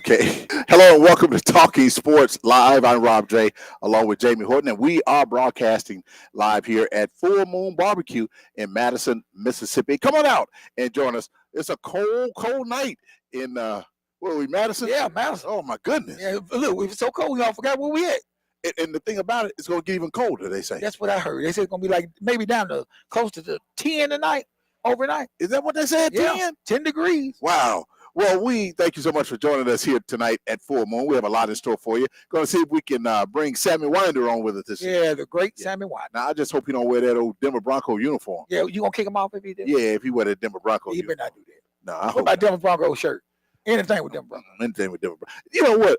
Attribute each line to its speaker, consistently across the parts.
Speaker 1: Okay. Hello and welcome to Talking Sports Live. I'm Rob J. along with Jamie Horton, and we are broadcasting live here at Full Moon Barbecue in Madison, Mississippi. Come on out and join us. It's a cold, cold night in where are we, Madison?
Speaker 2: Yeah, Madison.
Speaker 1: Oh my goodness.
Speaker 2: Yeah, look, it was so cold, we all forgot where we at.
Speaker 1: And the thing about it, it's going to get even colder, they say.
Speaker 2: That's what I heard. They said it's going to be like maybe down to close to 10 tonight, overnight.
Speaker 1: Is that what they said?
Speaker 2: Yeah,
Speaker 1: 10?
Speaker 2: 10 degrees.
Speaker 1: Wow. Well, we thank you so much for joining us here tonight at Full Moon. We have a lot in store for you. Going to see if we can bring Sammy Winder on with us this year.
Speaker 2: Yeah, the great Sammy Winder.
Speaker 1: Now, I just hope he don't wear that old Denver Bronco uniform.
Speaker 2: Yeah, you going to kick him off if he do?
Speaker 1: Yeah, if he wear that Denver Bronco
Speaker 2: He
Speaker 1: uniform.
Speaker 2: better not do that.
Speaker 1: No, I
Speaker 2: What
Speaker 1: hope
Speaker 2: about
Speaker 1: not.
Speaker 2: Denver Bronco shirt? Anything with Denver Bronco.
Speaker 1: Anything with Denver Bronco. You know what?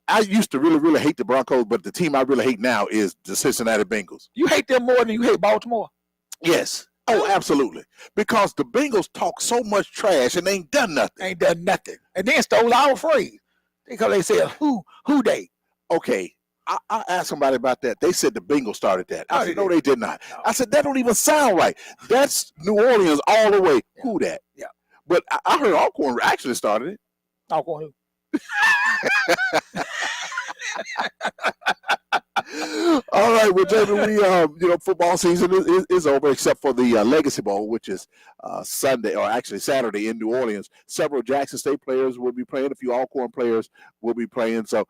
Speaker 1: I used to really, really hate the Broncos, but the team I really hate now is the Cincinnati Bengals.
Speaker 2: You hate them more than you hate Baltimore?
Speaker 1: Yes. Oh, absolutely. Because the Bengals talk so much trash and they ain't done nothing.
Speaker 2: Ain't done nothing. And then stole our phrase. Because they said, who they?
Speaker 1: Okay. I asked somebody about that. They said the Bengals started that. I
Speaker 2: No,
Speaker 1: said,
Speaker 2: they
Speaker 1: no, they did not.
Speaker 2: No.
Speaker 1: I said, that don't even sound right. That's New Orleans all the way.
Speaker 2: Yeah.
Speaker 1: Who that?
Speaker 2: Yeah.
Speaker 1: But I heard Alcorn actually started it.
Speaker 2: Alcorn who?
Speaker 1: All right, well, Jamie, we football season is over except for the Legacy Bowl, which is Sunday, or actually Saturday in New Orleans. Several Jackson State players will be playing. A few Alcorn players will be playing. So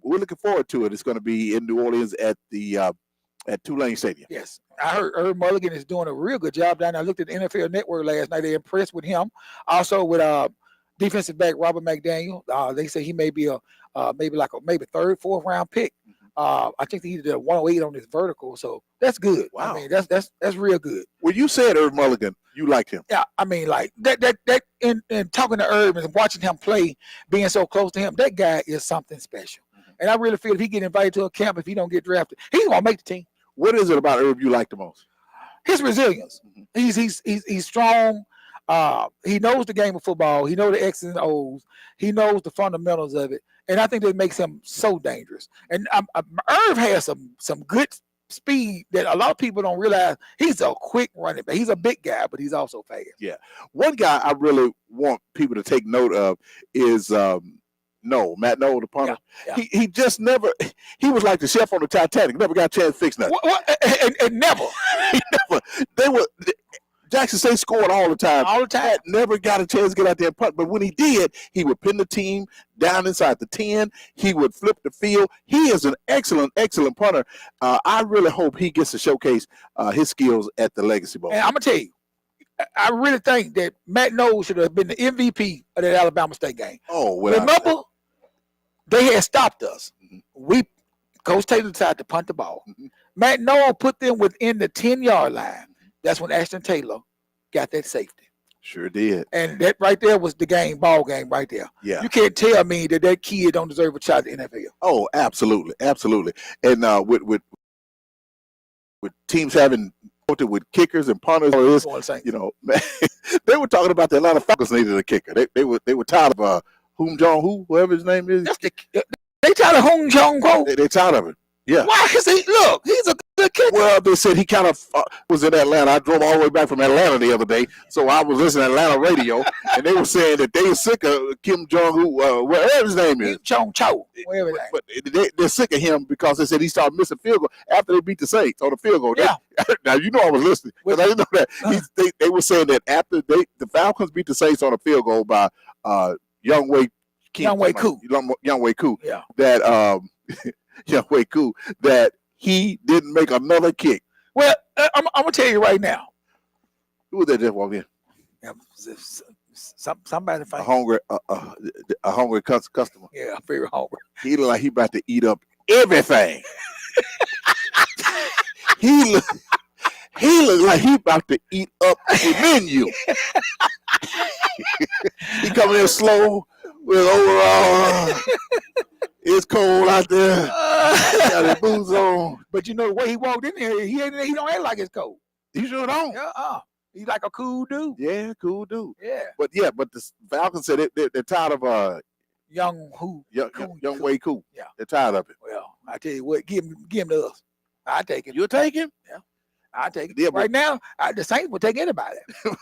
Speaker 1: we're looking forward to it. It's going to be in New Orleans at the at Tulane Stadium.
Speaker 2: Yes. I heard Herb Mulligan is doing a real good job down there. I looked at the NFL Network last night. They're impressed with him. Also with defensive back Robert McDaniel. They say he may be maybe third, fourth round pick. I think he did a 108 on his vertical, so that's good.
Speaker 1: Wow.
Speaker 2: I mean, that's real good.
Speaker 1: When you said Herb Mulligan, you liked him.
Speaker 2: Yeah, I mean, like that in talking to Herb and watching him play, being so close to him, that guy is something special. And I really feel if he get invited to a camp, if he don't get drafted, he's gonna make the team.
Speaker 1: What is it about Herb you like the most?
Speaker 2: His resilience. He's strong. He knows the game of football. He knows the X's and O's. He knows the fundamentals of it, and I think that makes him so dangerous. And Irv has some good speed that a lot of people don't realize. He's a quick running back. He's a big guy, but he's also fast.
Speaker 1: Yeah. One guy I really want people to take note of is Matt Noel, the punter.
Speaker 2: Yeah.
Speaker 1: He just never. He was like the chef on the Titanic. Never got a chance to fix nothing.
Speaker 2: And never.
Speaker 1: He never. They were. Jackson State scored all the time.
Speaker 2: All the time.
Speaker 1: Matt never got a chance to get out there and punt. But when he did, he would pin the team down inside the 10. He would flip the field. He is an excellent, excellent punter. I really hope he gets to showcase his skills at the Legacy Bowl.
Speaker 2: And I'm gonna tell you, I really think that Matt Noel should have been the MVP of that Alabama State game.
Speaker 1: Oh, well.
Speaker 2: Remember, they had stopped us. Coach Taylor decided to punt the ball. Matt Noel put them within the 10-yard line. That's when Ashton Taylor got that safety.
Speaker 1: Sure did.
Speaker 2: And that right there was the ball game right there.
Speaker 1: Yeah.
Speaker 2: You can't tell me that kid don't deserve a shot at the NFL.
Speaker 1: Oh, absolutely, absolutely. And with teams having with kickers and punters, they were talking about the Atlanta Falcons needed a kicker. They were tired of Hoon Jong-Hoo, whoever his name is.
Speaker 2: They tired of Hong Jong-Ho.
Speaker 1: They're tired of it. Yeah.
Speaker 2: Why? Because he's a good kicker.
Speaker 1: Well, they said he kind of was in Atlanta. I drove all the way back from Atlanta the other day, so I was listening to Atlanta radio, and they were saying that they were sick of Kim Jong-un, whatever his name is.
Speaker 2: Chong Cho, whatever his name.
Speaker 1: But they're sick of him because they said he started missing field goal after they beat the Saints on the field goal.
Speaker 2: Yeah.
Speaker 1: Now, you know I was listening, because I didn't know that. They were saying that after the Falcons beat the Saints on a field goal by Younghoe Koo.
Speaker 2: Yeah.
Speaker 1: That Younghoe Koo, that he didn't make another kick.
Speaker 2: Well, I'm gonna tell you right now.
Speaker 1: Who was that just walked in?
Speaker 2: Yeah, somebody
Speaker 1: A hungry customer.
Speaker 2: Yeah, very hungry.
Speaker 1: He look like he about to eat up everything. he look like he about to eat up the menu. He coming in slow with overall. It's cold out there. Got his boots on.
Speaker 2: But you know the way he walked in there, he don't act like it's cold.
Speaker 1: He sure don't.
Speaker 2: He's like a cool dude.
Speaker 1: Yeah, cool dude.
Speaker 2: Yeah.
Speaker 1: But the Falcons said they're tired of Younghoe Koo.
Speaker 2: Yeah.
Speaker 1: They're tired of it.
Speaker 2: Well, I tell you what, give him to us. I take it.
Speaker 1: You'll take him?
Speaker 2: Yeah. I take it.
Speaker 1: Yeah, but-
Speaker 2: right now, the Saints will take anybody.
Speaker 1: No,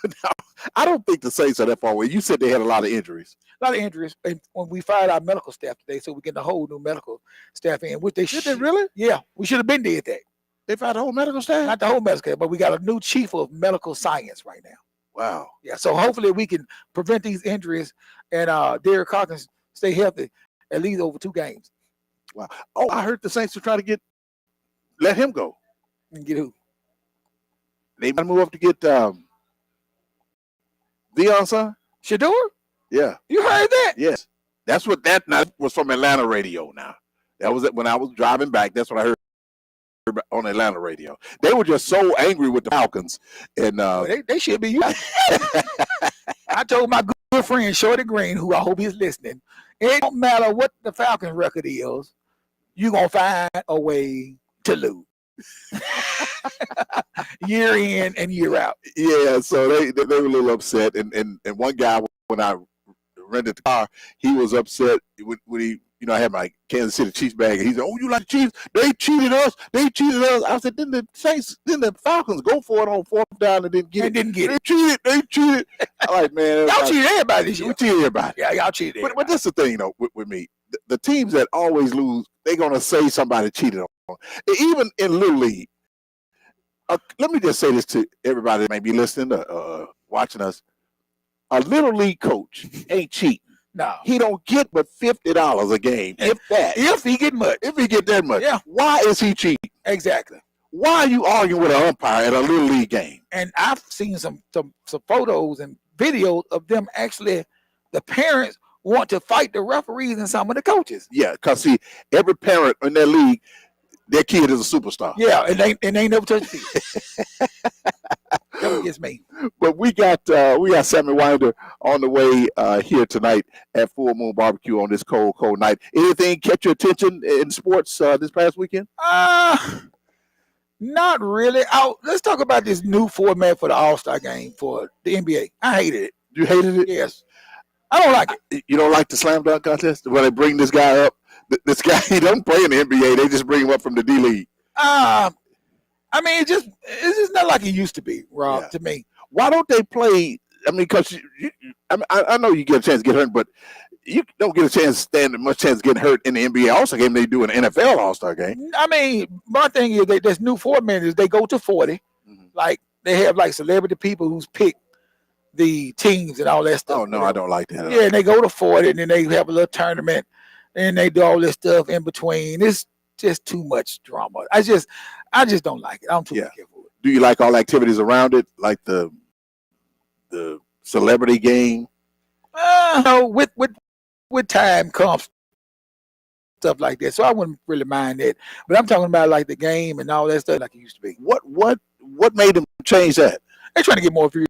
Speaker 1: I don't think the Saints are that far away. You said they had a lot of injuries.
Speaker 2: A lot of injuries. And when we fired our medical staff today, so we get a whole new medical staff in, which they
Speaker 1: Did
Speaker 2: should.
Speaker 1: they really?
Speaker 2: Yeah, we should have been did that.
Speaker 1: They fired the whole medical staff?
Speaker 2: Not the whole medical staff, but we got a new chief of medical science right now.
Speaker 1: Wow.
Speaker 2: Yeah, so hopefully we can prevent these injuries and Derek Carr can stay healthy at least over 2 games.
Speaker 1: Wow. Oh, I heard the Saints are trying to let him go.
Speaker 2: And get who?
Speaker 1: They might move up to get Dion's son.
Speaker 2: Shador?
Speaker 1: Yeah.
Speaker 2: You heard that?
Speaker 1: Yes. That's what that was from Atlanta radio now. That was it when I was driving back. That's what I heard on Atlanta radio. They were just so angry with the Falcons. And
Speaker 2: They should be. I told my good friend Shorty Green, who I hope he's listening, it don't matter what the Falcons record is, you're going to find a way to lose. Year in and year out.
Speaker 1: yeah, so they were a little upset. And one guy, when I rented the car, he was upset when he, I had my Kansas City Chiefs bag, and he said, "Oh, you like the Chiefs? They cheated us. They cheated us." I said, "Didn't the Falcons go for it on 4th down and didn't get it?
Speaker 2: Didn't get
Speaker 1: They
Speaker 2: it.
Speaker 1: cheated. They cheated." I'm like, man,
Speaker 2: Y'all cheated everybody this year.
Speaker 1: we cheated everybody.
Speaker 2: Yeah, y'all cheated everybody.
Speaker 1: But that's the thing, with me. The teams that always lose, they're going to say somebody cheated on them. Even in Little League. Let me just say this to everybody that may be listening or watching us. A Little League coach ain't cheating.
Speaker 2: No.
Speaker 1: He don't get but $50 a game, if that.
Speaker 2: If he get much.
Speaker 1: If he get that much.
Speaker 2: Yeah.
Speaker 1: Why is he cheating?
Speaker 2: Exactly.
Speaker 1: Why are you arguing with an umpire at a Little League game?
Speaker 2: And I've seen some photos and videos of them actually, the parents want to fight the referees and some of the coaches.
Speaker 1: Yeah, because see, every parent in that league, their kid is a superstar.
Speaker 2: Yeah, and they never touch the field. That gets me.
Speaker 1: But we got Sammy Winder on the way here tonight at Full Moon Barbecue on this cold night. Anything catch your attention in sports this past weekend?
Speaker 2: Not really. Let's talk about this new format for the All-Star game for the NBA. I hated it.
Speaker 1: You hated it?
Speaker 2: Yes. I don't like it.
Speaker 1: You don't like the slam dunk contest where they bring this guy up? This guy, he doesn't play in the NBA. They just bring him up from the D League.
Speaker 2: I mean, it's just not like it used to be, Rob, to me.
Speaker 1: Why don't they play? I mean, because I know you get a chance to get hurt, but you don't get a chance to stand much chance of getting hurt in the NBA All-Star game. They do an NFL All-Star game.
Speaker 2: I mean, my thing is this new format is they go to 40.
Speaker 1: Mm-hmm.
Speaker 2: Like they have like celebrity people who's picked the teams and all that stuff.
Speaker 1: Oh no, I don't like that.
Speaker 2: Yeah, and they go to 40 and then they have a little tournament and they do all this stuff in between. It's just too much drama. I just don't like it. I'm too careful.
Speaker 1: Do you like all activities around it, like the celebrity game?
Speaker 2: No, with time comes stuff like that. So I wouldn't really mind that. But I'm talking about like the game and all that stuff like it used to be.
Speaker 1: What made them change that?
Speaker 2: They're trying to get more views.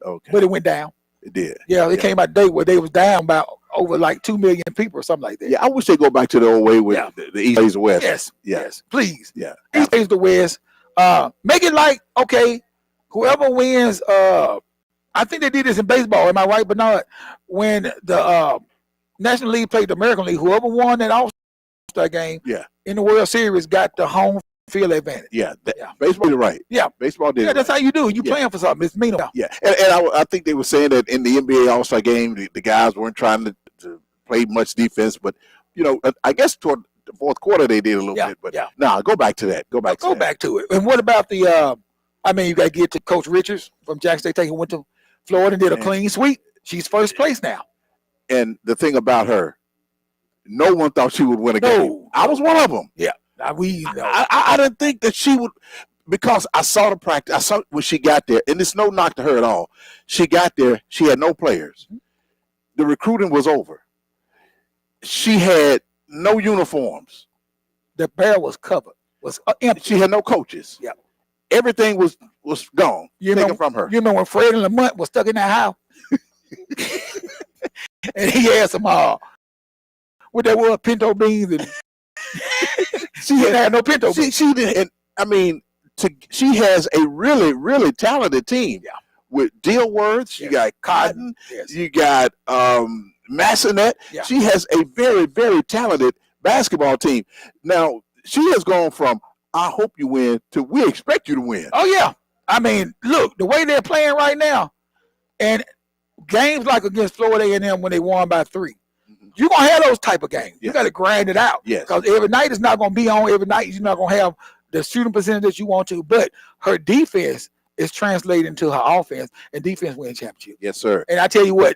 Speaker 1: Okay.
Speaker 2: But it went down.
Speaker 1: It did.
Speaker 2: Yeah, it came out a day where they was down by over like 2 million people or something like that.
Speaker 1: Yeah, I wish they go back to the old way with the East plays the West.
Speaker 2: Yes.
Speaker 1: Yeah.
Speaker 2: Yes. Please.
Speaker 1: Yeah.
Speaker 2: East plays the West. Make it like, okay, whoever wins, I think they did this in baseball, am I right? But not when the National League played the American League, whoever won that All-Star game in the World Series got the home field advantage.
Speaker 1: Yeah. Baseball did right.
Speaker 2: Yeah.
Speaker 1: Baseball did
Speaker 2: that's how you do it. You playing for something. It's meaningful.
Speaker 1: Yeah. And I think they were saying that in the NBA All-Star game, the guys weren't trying to play much defense, but, I guess toward the fourth quarter they did a little bit. But go back to that. Go back
Speaker 2: to it. And what about the, you got to get to Coach Richards from Jackson State Tech, who went to Florida and did a clean sweep. She's first place now.
Speaker 1: And the thing about her, no one thought she would win a game. I was one of them.
Speaker 2: Yeah.
Speaker 1: I didn't think that she would, because I saw the practice. I saw when she got there, and it's no knock to her at all. She got there, she had no players. The recruiting was over. She had no uniforms.
Speaker 2: The barrel was covered, was empty.
Speaker 1: She had no coaches.
Speaker 2: Yeah,
Speaker 1: everything was gone. Taken from her.
Speaker 2: You know when Fred and Lamont was stuck in that house, and he had some what that was, pinto beans and. She didn't have no pinto.
Speaker 1: She didn't. She has a really, really talented team. Yeah. With Dilworth, you got Cotton, you got Massonet. Yeah. She has a very, very talented basketball team. Now she has gone from I hope you win. We expect you to win.
Speaker 2: Oh yeah. I mean, look, the way they're playing right now, and games like against Florida A&M when they won by 3. You're going to have those type of games. You got to grind it out.
Speaker 1: Yes.
Speaker 2: Because every night is not going to be on. Every night you're not going to have the shooting percentage that you want to. But her defense is translating to her offense, and defense wins championship.
Speaker 1: Yes, sir.
Speaker 2: And I tell you what,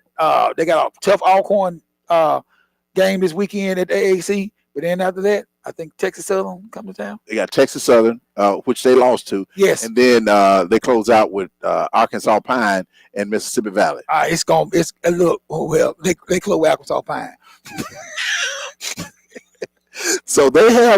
Speaker 2: they got a tough Alcorn game this weekend at the AAC. But then after that, I think Texas Southern come to town.
Speaker 1: They got Texas Southern, which they lost to.
Speaker 2: Yes.
Speaker 1: And then they close out with Arkansas Pine and Mississippi Valley.
Speaker 2: Look, well, they close Arkansas Pine.
Speaker 1: So they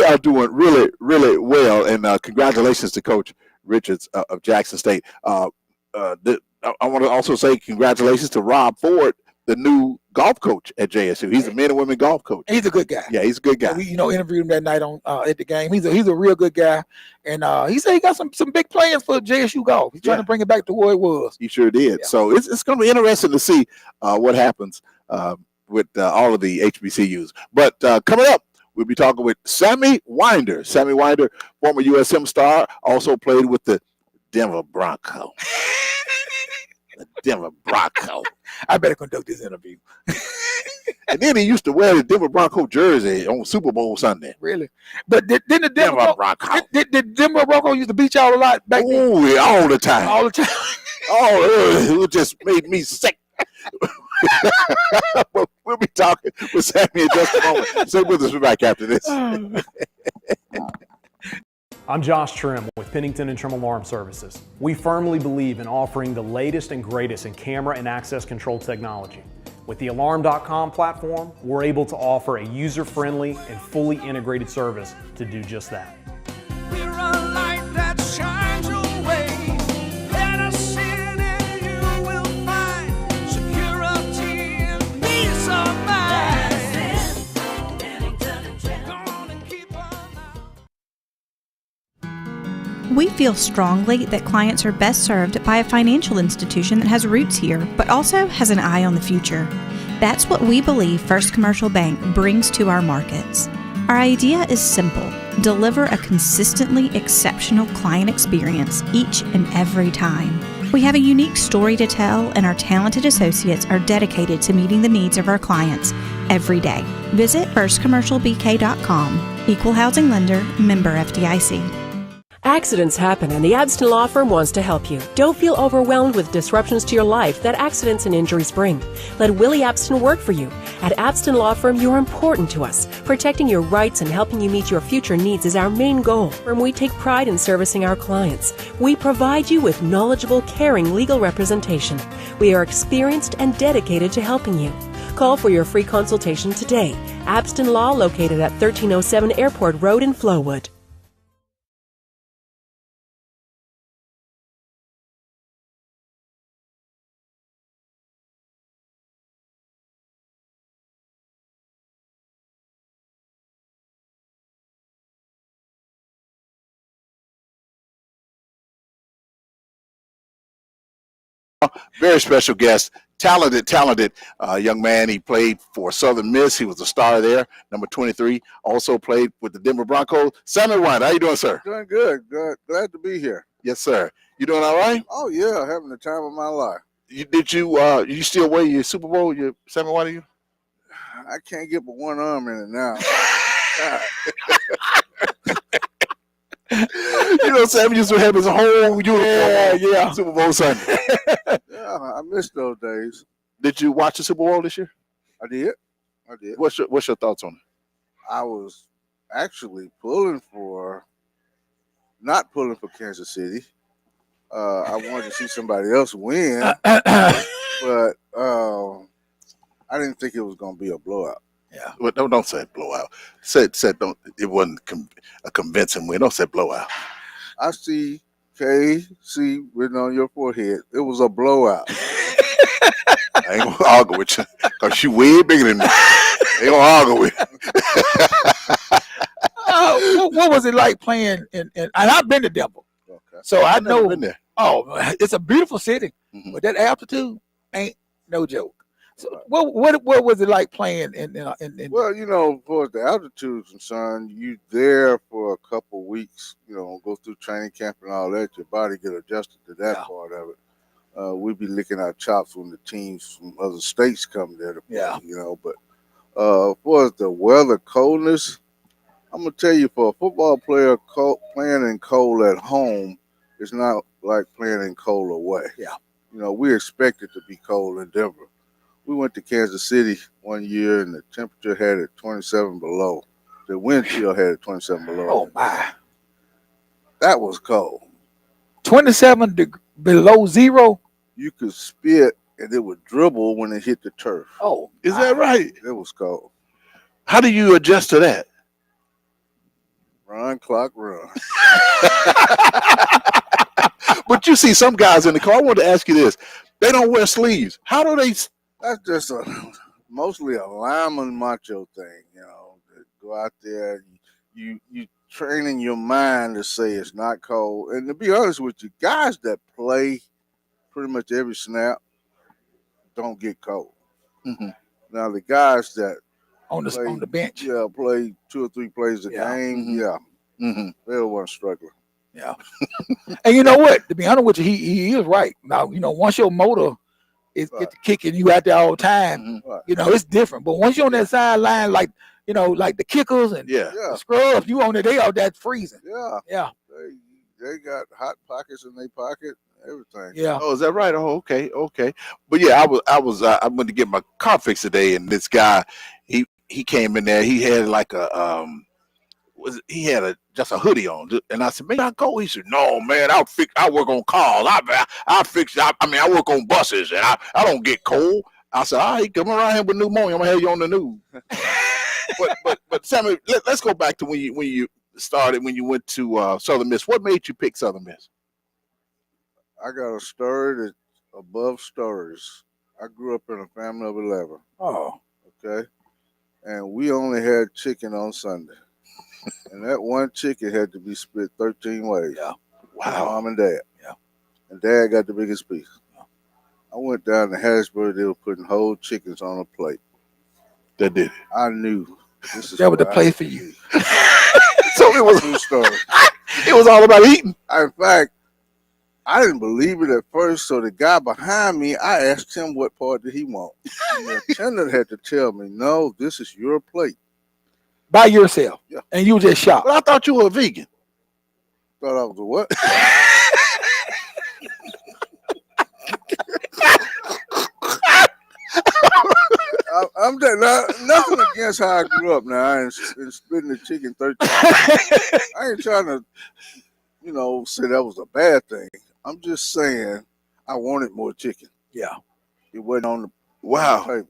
Speaker 1: are doing really, really well. And congratulations to Coach Richards of Jackson State. I want to also say congratulations to Rob Ford, the new golf coach at JSU. He's a men and women golf coach.
Speaker 2: He's a good guy.
Speaker 1: Yeah, he's a good guy.
Speaker 2: We, interviewed him that night on at the game. He's a real good guy, and he said he got some big plans for JSU golf. He's trying to bring it back to where it was.
Speaker 1: He sure did. Yeah. So it's going to be interesting to see what happens with all of the HBCUs. But coming up, we'll be talking with Sammy Winder. Sammy Winder, former USM star, also played with the Denver Broncos. The Denver Broncos.
Speaker 2: I better conduct this interview.
Speaker 1: And then he used to wear the Denver Bronco jersey on Super Bowl Sunday.
Speaker 2: Really? But didn't the
Speaker 1: Denver Broncos?
Speaker 2: Did Denver Broncos used to beat y'all a lot back then?
Speaker 1: Oh, yeah, all the time.
Speaker 2: All the time.
Speaker 1: It just made me sick. We'll be talking with Sammy in just a moment. Stay with us. We'll be back after this.
Speaker 3: I'm Josh Trim with Pennington and Trim Alarm Services. We firmly believe in offering the latest and greatest in camera and access control technology. With the Alarm.com platform, we're able to offer a user-friendly and fully integrated service to do just that.
Speaker 4: We're a light that shines your way. Let us in and you will find security and peace of mind. Go on and keep on.
Speaker 5: We feel strongly that clients are best served by a financial institution that has roots here, but also has an eye on the future. That's what we believe First Commercial Bank brings to our markets. Our idea is simple: deliver a consistently exceptional client experience each and every time. We have a unique story to tell, and our talented associates are dedicated to meeting the needs of our clients every day. Visit firstcommercialbk.com. Equal housing lender, member FDIC.
Speaker 6: Accidents happen, and the Abston Law Firm wants to help you. Don't feel overwhelmed with disruptions to your life that accidents and injuries bring. Let Willie Abston work for you. At Abston Law Firm, you're important to us. Protecting your rights and helping you meet your future needs is our main goal. And we take pride in servicing our clients. We provide you with knowledgeable, caring legal representation. We are experienced and dedicated to helping you. Call for your free consultation today. Abston Law, located at 1307 Airport Road in Flowood.
Speaker 1: Very special guest, talented young man. He played for Southern Miss. He was a star there, number 23. Also played with the Denver Broncos. Sammy Winder, how you doing, sir?
Speaker 7: Doing good. Glad to be here.
Speaker 1: Yes, sir. You doing all right?
Speaker 7: Oh yeah, having the time of my life.
Speaker 1: You still wear your Super Bowl, your Sammy Winder? You?
Speaker 7: I can't get but one arm in it now.
Speaker 1: Sammy used to have his whole uniform. Super Bowl Sunday.
Speaker 7: Yeah, I miss those days.
Speaker 1: Did you watch the Super Bowl this year?
Speaker 7: I did.
Speaker 1: What's your thoughts on it?
Speaker 7: I was actually not pulling for Kansas City. I wanted to see somebody else win, but I didn't think it was going to be a blowout.
Speaker 1: Yeah, well, don't say blowout. Said don't. It wasn't a convincing win. Don't say blowout.
Speaker 7: I see KC written on your forehead. It was a blowout.
Speaker 1: I ain't gonna argue with you because you way bigger than me. I ain't gonna argue with you.
Speaker 2: What was it like playing in and I've been to Denver, so I know.
Speaker 1: Been there.
Speaker 2: Oh, it's a beautiful city,
Speaker 1: Mm-hmm.
Speaker 2: but that altitude ain't no joke. So what was it like playing in
Speaker 7: Well, you know, for the altitude concerned, you there for a couple weeks, you know, go through training camp and all that, your body get adjusted to that
Speaker 2: Yeah.
Speaker 7: part of it. We be licking our chops when the teams from other states come there to play,
Speaker 2: Yeah.
Speaker 7: you know, but for the weather coldness, I'm gonna tell you, for a football player, playing in cold at home is not like playing in cold away.
Speaker 2: Yeah.
Speaker 7: You know, we expect it to be cold in Denver. We went to Kansas City one year, and the temperature had it 27 below. The wind chill had it 27 below.
Speaker 2: Oh my,
Speaker 7: That was cold.
Speaker 2: 27 below zero.
Speaker 7: You could spit, and it would dribble when it hit the turf.
Speaker 2: Oh,
Speaker 1: Is that right?
Speaker 7: It was cold.
Speaker 1: How do you adjust to that?
Speaker 7: Run, clock, run.
Speaker 1: But you see some guys in the car. I want to ask you this: they don't wear sleeves. How do they?
Speaker 7: That's just mostly a lineman macho thing, you know. To go out there, you training your mind to say it's not cold. And to be honest with you, guys that play pretty much every snap don't get cold.
Speaker 1: Mm-hmm.
Speaker 7: Now the guys that
Speaker 2: on the bench.
Speaker 7: play 2 or 3 plays a
Speaker 2: Yeah.
Speaker 7: game,
Speaker 1: Mhm.
Speaker 7: yeah,
Speaker 1: Mm-hmm.
Speaker 7: they weren't struggling.
Speaker 2: Yeah. And you know what? To be honest with you, he is right. Now, you know, once your motor is
Speaker 7: Right.
Speaker 2: get to kicking you out there all the time,
Speaker 1: Mm-hmm.
Speaker 7: Right.
Speaker 2: you know, it's different. But once you're on that sideline, like, you know, like the kickers and
Speaker 1: Yeah.
Speaker 7: Yeah,
Speaker 2: the scrubs, you on it, they out there freezing.
Speaker 7: yeah.
Speaker 2: Yeah.
Speaker 7: They got hot pockets in their pocket, everything.
Speaker 2: Yeah.
Speaker 1: Oh, is that right? Oh, okay, okay. But yeah, I went to get my car fixed today, and this guy, he came in there. He had like a he had just a hoodie on, and I said, "Man, I go." He said, "No, man, I work on cars. I fix. I work on buses, and I don't get cold." I said, "All right, come around here with pneumonia. I'm gonna have you on the news." but Sammy, let's go back to when you started, when you went to Southern Miss. What made you pick Southern Miss?
Speaker 7: I got a story that's above stories. I grew up in a family of 11.
Speaker 2: Oh.
Speaker 7: Okay, and we only had chicken on Sunday, and that one chicken had to be split 13 ways.
Speaker 2: Yeah.
Speaker 1: Wow.
Speaker 7: Mom and Dad.
Speaker 2: Yeah.
Speaker 7: And Dad got the biggest piece. I went down to Harrisburg. They were putting whole chickens on a plate.
Speaker 1: That did it.
Speaker 7: I knew this is
Speaker 2: That was the
Speaker 7: what I
Speaker 2: place
Speaker 7: had
Speaker 2: for
Speaker 7: to
Speaker 2: you.
Speaker 7: do.
Speaker 1: So it was
Speaker 7: True story.
Speaker 1: it was all about eating.
Speaker 7: In fact, I didn't believe it at first. So the guy behind me, I asked him what part did he want. And the attendant had to tell me, "No, this is your plate."
Speaker 2: By yourself.
Speaker 7: Yeah.
Speaker 2: And you were just shocked.
Speaker 1: But I thought you were a vegan.
Speaker 7: Thought I was a what? I'm nothing against how I grew up now and splitting the chicken 13. I ain't trying to, you know, say that was a bad thing. I'm just saying I wanted more chicken.
Speaker 2: Yeah.
Speaker 7: It wasn't on the
Speaker 1: Wow.
Speaker 7: table.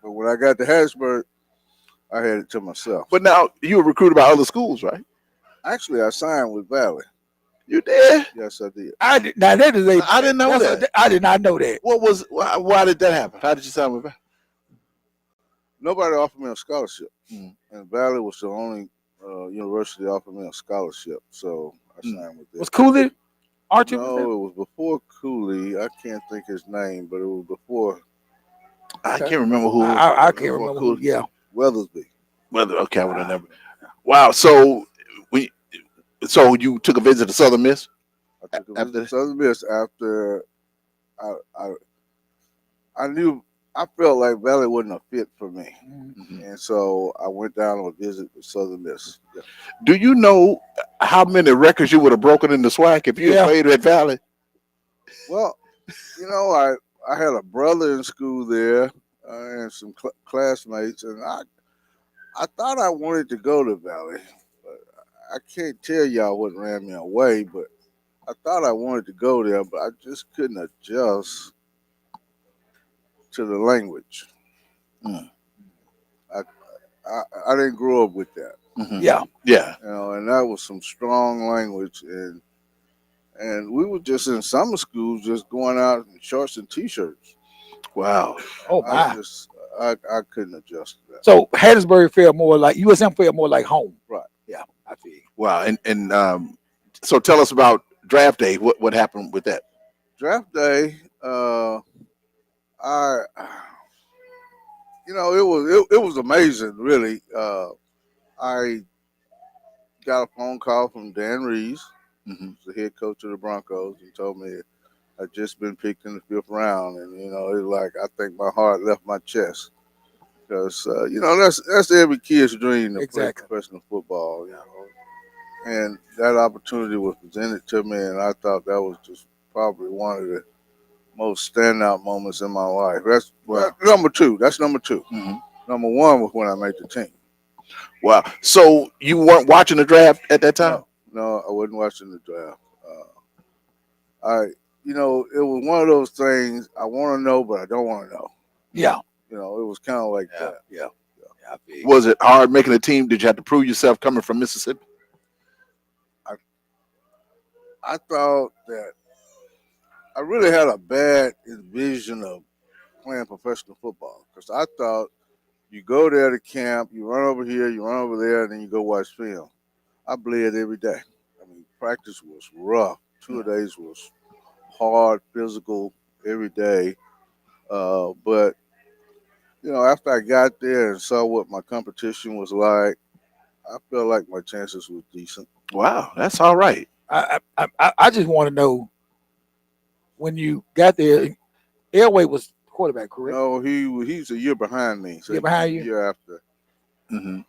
Speaker 7: But when I got to Harrisburg, I had it to myself.
Speaker 1: But now you were recruited by other schools, right?
Speaker 7: Actually, I signed with Valley.
Speaker 1: You did.
Speaker 7: Yes, I did.
Speaker 2: Now that is
Speaker 1: I didn't know
Speaker 2: that's
Speaker 1: that.
Speaker 2: I did not know that.
Speaker 1: Why did that happen? How did you sign with that?
Speaker 7: Nobody offered me a scholarship,
Speaker 1: Mm.
Speaker 7: and Valley was the only university that offered me a scholarship. So I signed with them.
Speaker 2: Was Cooley Archie?
Speaker 7: No, it was before Cooley. I can't think his name, but it was before
Speaker 1: I
Speaker 2: Okay.
Speaker 1: can't remember who.
Speaker 2: I can't
Speaker 1: before
Speaker 2: remember.
Speaker 1: Cooley.
Speaker 2: Yeah.
Speaker 7: Weathersby.
Speaker 1: Whether okay, I would have never. Wow. So you took a visit to Southern Miss.
Speaker 7: I took a
Speaker 1: After-
Speaker 7: visit to Southern Miss after I knew I felt like Valley wasn't a fit for me, and so I went down on a visit with Southern Miss. Yeah.
Speaker 1: Do you know how many records you would have broken in the SWAC if you
Speaker 2: Yeah.
Speaker 1: had played at Valley?
Speaker 7: Well, you know, I had a brother in school there and some classmates, and I thought I wanted to go to Valley. But I can't tell y'all what ran me away, but I thought I wanted to go there, but I just couldn't adjust to the language.
Speaker 1: Mm.
Speaker 7: I didn't grow up with that,
Speaker 1: Mhm.
Speaker 2: Yeah.
Speaker 1: Yeah.
Speaker 7: you know, and that was some strong language, and we were just in summer school, just going out in shorts and t-shirts.
Speaker 1: Wow.
Speaker 2: Oh my.
Speaker 7: I couldn't adjust to that.
Speaker 2: So Hattiesburg felt more like USM felt more like home.
Speaker 7: Right.
Speaker 2: Yeah, I feel you.
Speaker 1: Wow. And so tell us about draft day. What happened with that?
Speaker 7: Draft day, it was amazing, really. I got a phone call from Dan Reeves, the head coach of the Broncos, and told me I'd just been picked in the 5th round, and it was like I think my heart left my chest because that's every kid's dream to
Speaker 2: Exactly.
Speaker 7: play professional football, and that opportunity was presented to me, and I thought that was just probably one of the most standout moments in my life. That's number two. That's number 2. Number 1 was when I made the team.
Speaker 1: Wow. So you weren't watching the draft at that time?
Speaker 7: No, I wasn't watching the draft. It was one of those things I want to know, but I don't want to know.
Speaker 2: Yeah.
Speaker 7: It was kind of like that.
Speaker 2: Yeah.
Speaker 1: Was it hard making a team? Did you have to prove yourself coming from Mississippi?
Speaker 7: I thought that I really had a bad vision of playing professional football because I thought you go there to camp, you run over here, you run over there, and then you go watch film. I bled every day. I mean, practice was rough. 2 days was hard, physical, every day. But after I got there and saw what my competition was like, I felt like my chances were decent.
Speaker 1: Wow, that's all right.
Speaker 2: I just want to know, when you got there, Elway was quarterback, correct?
Speaker 7: No, he's a year behind me. So
Speaker 2: Year behind you?
Speaker 7: A year after.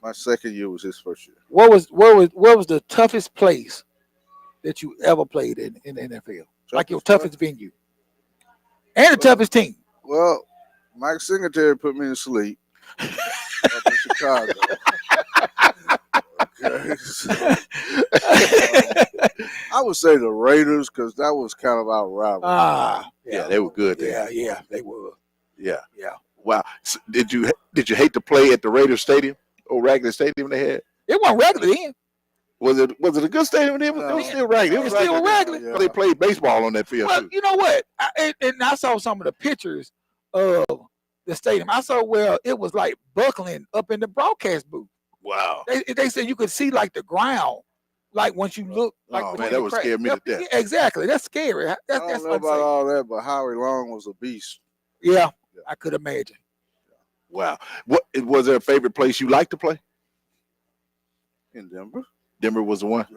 Speaker 7: My second year was his first year.
Speaker 2: Where was the toughest place that you ever played in the NFL? Like your toughest venue, and the toughest team.
Speaker 7: Well, Mike Singletary put me to sleep up in Chicago. Okay, so, I would say the Raiders because that was kind of our rivalry.
Speaker 1: Yeah, they were good there.
Speaker 2: Yeah, they were.
Speaker 1: Yeah.
Speaker 2: Yeah.
Speaker 1: Wow. So did you hate to play at the Raiders Stadium or Wrigley Stadium they had?
Speaker 2: It wasn't regular then.
Speaker 1: Was it a good stadium? It was still Wrigley.
Speaker 2: It was still Wrigley.
Speaker 1: Well, they played baseball on that field
Speaker 2: Well,
Speaker 1: too.
Speaker 2: you know what? And I saw some of the pictures of the stadium. I saw where it was like buckling up in the broadcast booth.
Speaker 1: Wow.
Speaker 2: They said you could see like the ground, like once you look. Like
Speaker 1: Oh, man,
Speaker 2: between
Speaker 1: that
Speaker 2: the
Speaker 1: would
Speaker 2: cracks.
Speaker 1: scare me to death.
Speaker 2: Yeah, exactly. That's scary.
Speaker 7: I
Speaker 2: That's
Speaker 7: don't know about all that, but Howie Long was a beast.
Speaker 2: Yeah, I could imagine.
Speaker 1: Wow. What was there a favorite place you liked to play?
Speaker 7: In Denver.
Speaker 1: Denver was the one.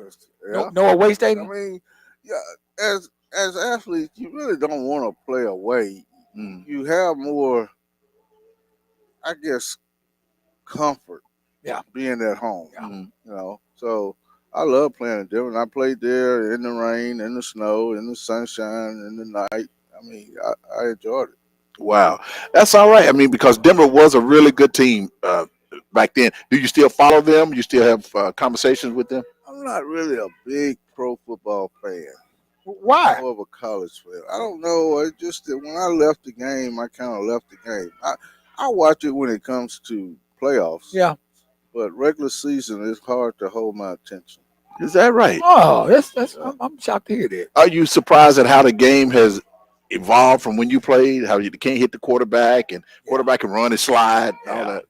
Speaker 7: Yeah.
Speaker 2: No away
Speaker 7: I
Speaker 2: stadium.
Speaker 7: mean, yeah, as athletes, you really don't want to play away. You have more, I guess, comfort.
Speaker 2: Yeah.
Speaker 7: Being at home.
Speaker 2: Yeah.
Speaker 7: So I love playing in Denver. And I played there in the rain, in the snow, in the sunshine, in the night. I mean, I enjoyed it.
Speaker 1: Wow. That's all right. I mean, because Denver was a really good team back then. Do you still follow them? You still have conversations with them?
Speaker 7: I'm not really a big pro football fan.
Speaker 2: Why?
Speaker 7: More of a college fan. I don't know. It's just that when I left the game, I kind of left the game. I watch it when it comes to playoffs.
Speaker 2: Yeah.
Speaker 7: But regular season, it's hard to hold my attention.
Speaker 1: Is that right?
Speaker 2: Oh, that's. I'm shocked to hear that.
Speaker 1: Are you surprised at how the game has evolved from when you played? How you can't hit the quarterback and quarterback can run and slide and all that.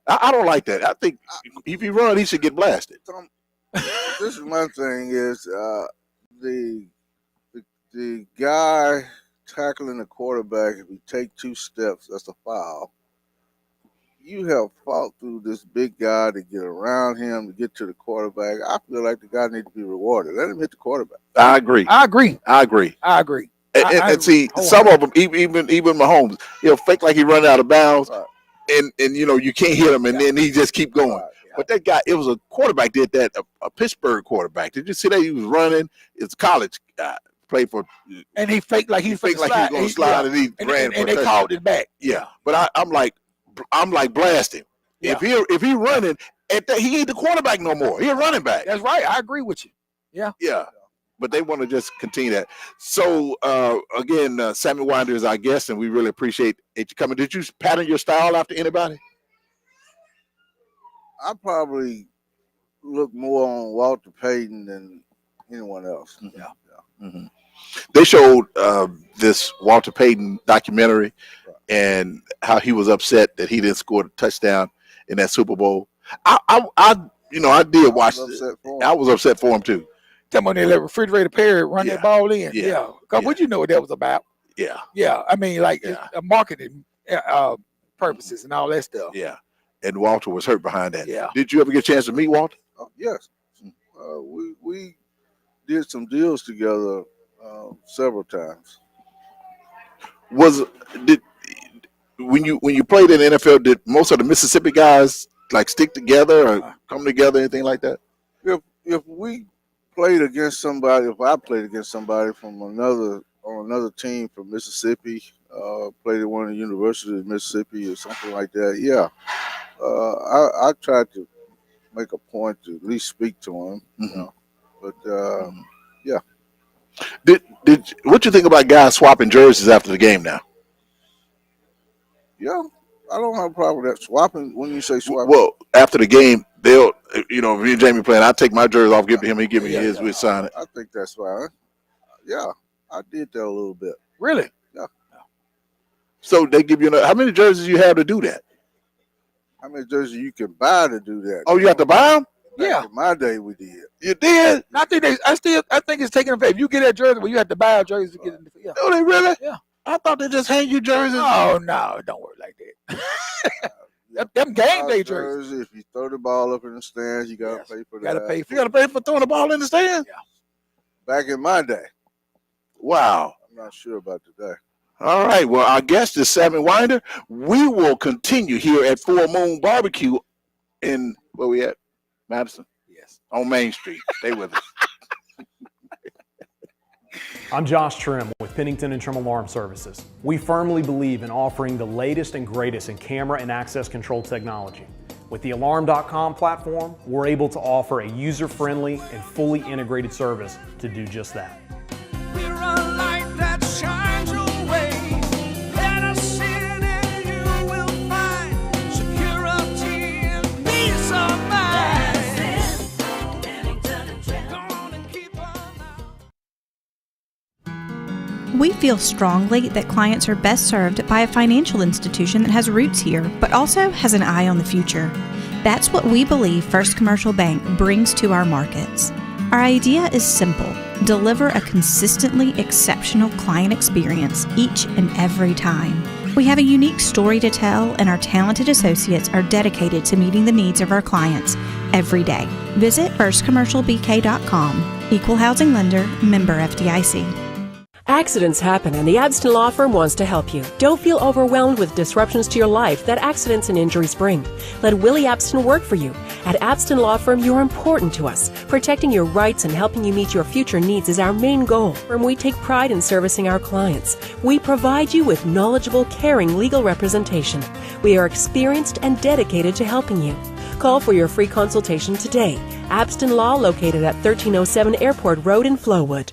Speaker 1: I don't like that. I think if he run, he should get blasted.
Speaker 7: This is my thing is the guy tackling the quarterback, if he take 2 steps, that's a foul. You have fought through this big guy to get around him, to get to the quarterback. I feel like the guy needs to be rewarded. Let him hit the quarterback.
Speaker 1: I agree. And see, some of them, even Mahomes, he'll fake like he run out of bounds, and you can't hit him, and then he just keep going. But that guy, it was a quarterback did that, a Pittsburgh quarterback. Did you see that he was running? It's a college guy, played for,
Speaker 2: and he faked like he was
Speaker 1: going to slide, and he ran.
Speaker 2: And they called it back.
Speaker 1: Yeah, but I'm like blasting.
Speaker 2: Yeah.
Speaker 1: If he running, he ain't the quarterback no more. He a running back.
Speaker 2: That's right. I agree with you. Yeah.
Speaker 1: Yeah. But they want to just continue that. So again, Sammy Winder is our guest, and we really appreciate it coming. Did you pattern your style after anybody?
Speaker 7: I probably look more on Walter Payton than anyone else.
Speaker 2: Yeah.
Speaker 1: Mm-hmm. They showed this Walter Payton documentary and how he was upset that he didn't score a touchdown in that Super Bowl. I did watch it. I was upset for him too.
Speaker 2: Tell me, they let Refrigerator Perry run that ball in.
Speaker 1: Yeah.
Speaker 2: Because what you know what that was about?
Speaker 1: Yeah.
Speaker 2: Yeah. I mean, like a marketing purposes and all that stuff.
Speaker 1: Yeah. And Walter was hurt behind that.
Speaker 2: Yeah.
Speaker 1: Did you ever get a chance to meet Walter?
Speaker 7: Oh, yes. We did some deals together several times.
Speaker 1: Did when you played in the NFL, did most of the Mississippi guys like stick together or come together, anything like that?
Speaker 7: If we played against somebody, if I played against somebody from another team from Mississippi, played at one of the universities of Mississippi or something like that, yeah, I tried to make a point to at least speak to him, you know. But yeah.
Speaker 1: Did what you think about guys swapping jerseys after the game now?
Speaker 7: Yeah, I don't have a problem with that. Swapping, when you say swapping.
Speaker 1: Well, after the game, they'll, you know, me and Jamie playing, I take my jersey off, give it to him, he give me his, we sign it.
Speaker 7: I think that's fine. Yeah, I did that a little bit.
Speaker 2: Really?
Speaker 7: Yeah.
Speaker 1: So they give you how many jerseys you have to do that?
Speaker 7: How many jerseys you can buy to do that?
Speaker 1: Oh, you have to buy them?
Speaker 2: Yeah.
Speaker 7: Back in my day, we did.
Speaker 1: You did?
Speaker 2: I think it's taking effect. If you get that jersey, well, you have to buy a jersey to get it. Yeah.
Speaker 1: Oh, they really?
Speaker 2: Yeah.
Speaker 1: I thought they just hang you jerseys.
Speaker 2: Oh no, it don't work like that. Them game day jerseys.
Speaker 7: If you throw the ball up in the stands, you gotta pay for that.
Speaker 2: Gotta pay for
Speaker 1: You got to pay for throwing the ball in the stands?
Speaker 7: Back in my day,
Speaker 1: Wow.
Speaker 7: I'm not sure about today.
Speaker 1: All right. Well, our guest is Sammy Winder. We will continue here at Full Moon Barbecue in, where we at? Madison?
Speaker 2: Yes.
Speaker 1: On Main Street. Stay with us.
Speaker 3: I'm Josh Trim with Pennington and Trim Alarm Services. We firmly believe in offering the latest and greatest in camera and access control technology. With the Alarm.com platform, we're able to offer a user-friendly and fully integrated service to do just that.
Speaker 4: We're a light that shines your way. Let us in and you will find security and peace of mind. Gonna keep on out.
Speaker 5: We feel strongly that clients are best served by a financial institution that has roots here, but also has an eye on the future. That's what we believe First Commercial Bank brings to our markets. Our idea is simple: deliver a consistently exceptional client experience each and every time. We have a unique story to tell, and our talented associates are dedicated to meeting the needs of our clients every day. Visit firstcommercialbk.com. Equal housing lender, member FDIC.
Speaker 6: Accidents happen, and the Abston Law Firm wants to help you. Don't feel overwhelmed with disruptions to your life that accidents and injuries bring. Let Willie Abston work for you. At Abston Law Firm, you're important to us. Protecting your rights and helping you meet your future needs is our main goal. And we take pride in servicing our clients. We provide you with knowledgeable, caring legal representation. We are experienced and dedicated to helping you. Call for your free consultation today. Abston Law, located at 1307 Airport Road in Flowood.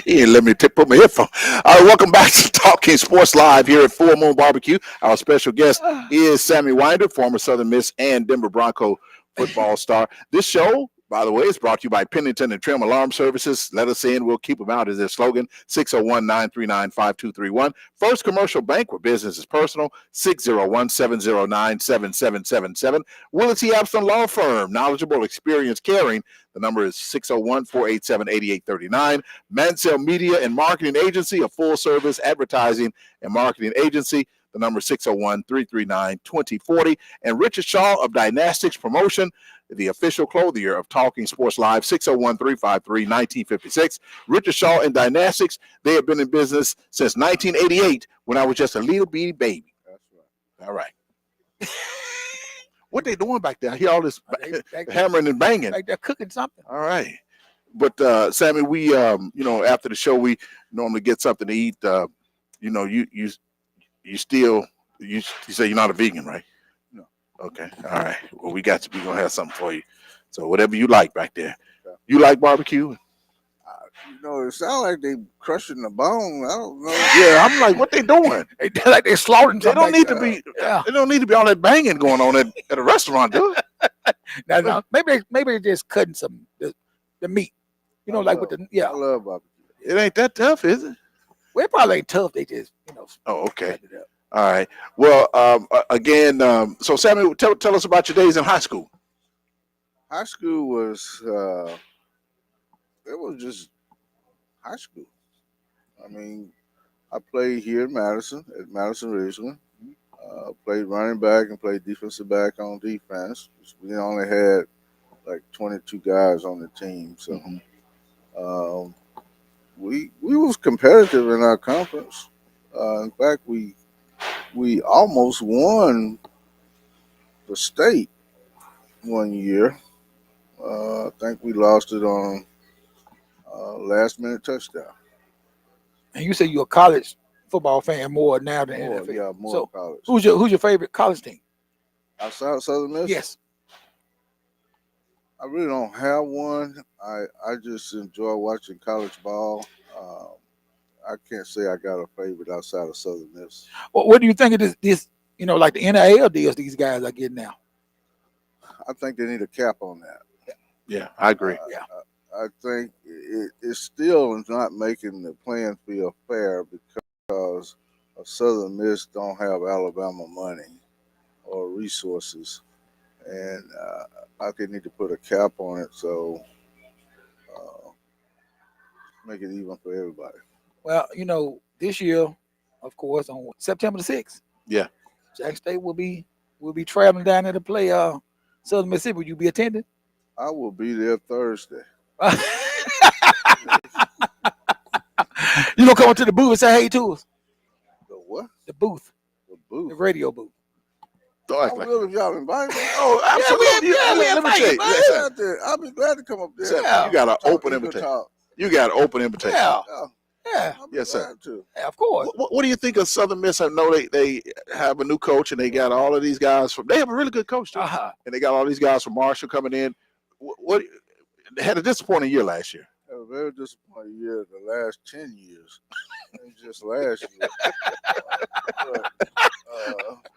Speaker 1: Yeah, let me put my headphone. All right, welcome back to Talking Sports Live here at Full Moon Barbecue. Our special guest is Sammy Winder, former Southern Miss and Denver Bronco football star. This show, by the way, is brought to you by Pennington and Trim Alarm Services. Let us in, we'll keep them out, is their slogan. 601-939-5231. First Commercial Bank, where business is personal. 601-709-7777. Willie T. Abston Law Firm, knowledgeable, experienced, caring. The number is 601-487-8839. Mansell Media and Marketing Agency, a full-service advertising and marketing agency. The number is 601-339-2040. And Richard Shaw of Dynastics Promotion, the official clothier of Talking Sports Live, 601-353-1956. Richard Shaw and Dynastics, they have been in business since 1988 when I was just a little bitty baby.
Speaker 7: That's right.
Speaker 1: All right. What they doing back there? I hear all this
Speaker 2: They
Speaker 1: hammering and banging.
Speaker 2: like they're cooking something.
Speaker 1: All right. But Sammy, we after the show we normally get something to eat. You say you're not a vegan, right?
Speaker 7: No.
Speaker 1: Okay. All right. Well, we're gonna have something for you. So whatever you like back there. You like barbecue?
Speaker 7: It sounds like they crushing the bone. I don't know.
Speaker 1: Yeah, I'm like, what they doing?
Speaker 2: They like they're slaughtering
Speaker 1: They
Speaker 2: something.
Speaker 1: don't need to be.
Speaker 2: Yeah.
Speaker 1: They don't need to be all that banging going on at a restaurant, do it?
Speaker 2: No, maybe they're just cutting some the meat. Like with the
Speaker 7: I love barbecue.
Speaker 1: It ain't that tough, is it?
Speaker 2: Well, it probably ain't tough. They just
Speaker 1: Oh, okay.
Speaker 2: cut it up.
Speaker 1: All right. Well, again, so Sammy, tell us about your days in high school.
Speaker 7: High school was it was just high school. I mean, I played here at Madison Ridgeland. Played running back and played defensive back on defense. We only had like 22 guys on the team, so we was competitive in our conference. In fact, we almost won the state one year. I think we lost it on last minute touchdown.
Speaker 2: And you say you're a college football fan more now than
Speaker 7: More,
Speaker 2: NFL.
Speaker 7: yeah, more
Speaker 2: So
Speaker 7: college.
Speaker 2: who's your favorite college team?
Speaker 7: Outside of Southern Miss?
Speaker 2: Yes.
Speaker 7: I really don't have one. I just enjoy watching college ball. I can't say I got a favorite outside of Southern Miss.
Speaker 2: Well, what do you think of this? You know, like the NIL deals these guys are getting now.
Speaker 7: I think they need a cap on that.
Speaker 1: Yeah, I agree.
Speaker 7: I think it still is not making the playing field fair because of Southern Miss don't have Alabama money or resources, and I think need to put a cap on it so make it even for everybody.
Speaker 2: Well, you know, this year, of course, on September the 6th,
Speaker 1: Yeah.
Speaker 2: Jackson State will be traveling down there to play Southern Mississippi. Will you be attending?
Speaker 7: I will be there Thursday.
Speaker 2: You gonna come up to the booth and say hey to us?
Speaker 7: The what?
Speaker 2: The booth,
Speaker 7: The booth.
Speaker 2: the radio booth.
Speaker 1: Don't
Speaker 7: I
Speaker 1: act like
Speaker 7: will if y'all invite me.
Speaker 1: Oh, absolutely. Let me tell you. Listen,
Speaker 7: I'll be glad to come up there.
Speaker 1: Sir,
Speaker 2: Yeah.
Speaker 1: you got an
Speaker 7: Talk
Speaker 1: open
Speaker 7: Eagle
Speaker 1: invitation.
Speaker 7: Talk.
Speaker 1: You got an open invitation.
Speaker 2: Yeah,
Speaker 7: Yeah,
Speaker 2: yeah,
Speaker 7: I'll be
Speaker 1: Yes, sir.
Speaker 7: glad to.
Speaker 2: yeah, of course.
Speaker 1: What do you think of Southern Miss? I know they have a new coach and they got all of these guys from. They have a really good coach too, and they got all these guys from Marshall coming in. What they had a disappointing year last year.
Speaker 7: Had a very disappointing year the last 10 years. And just last year.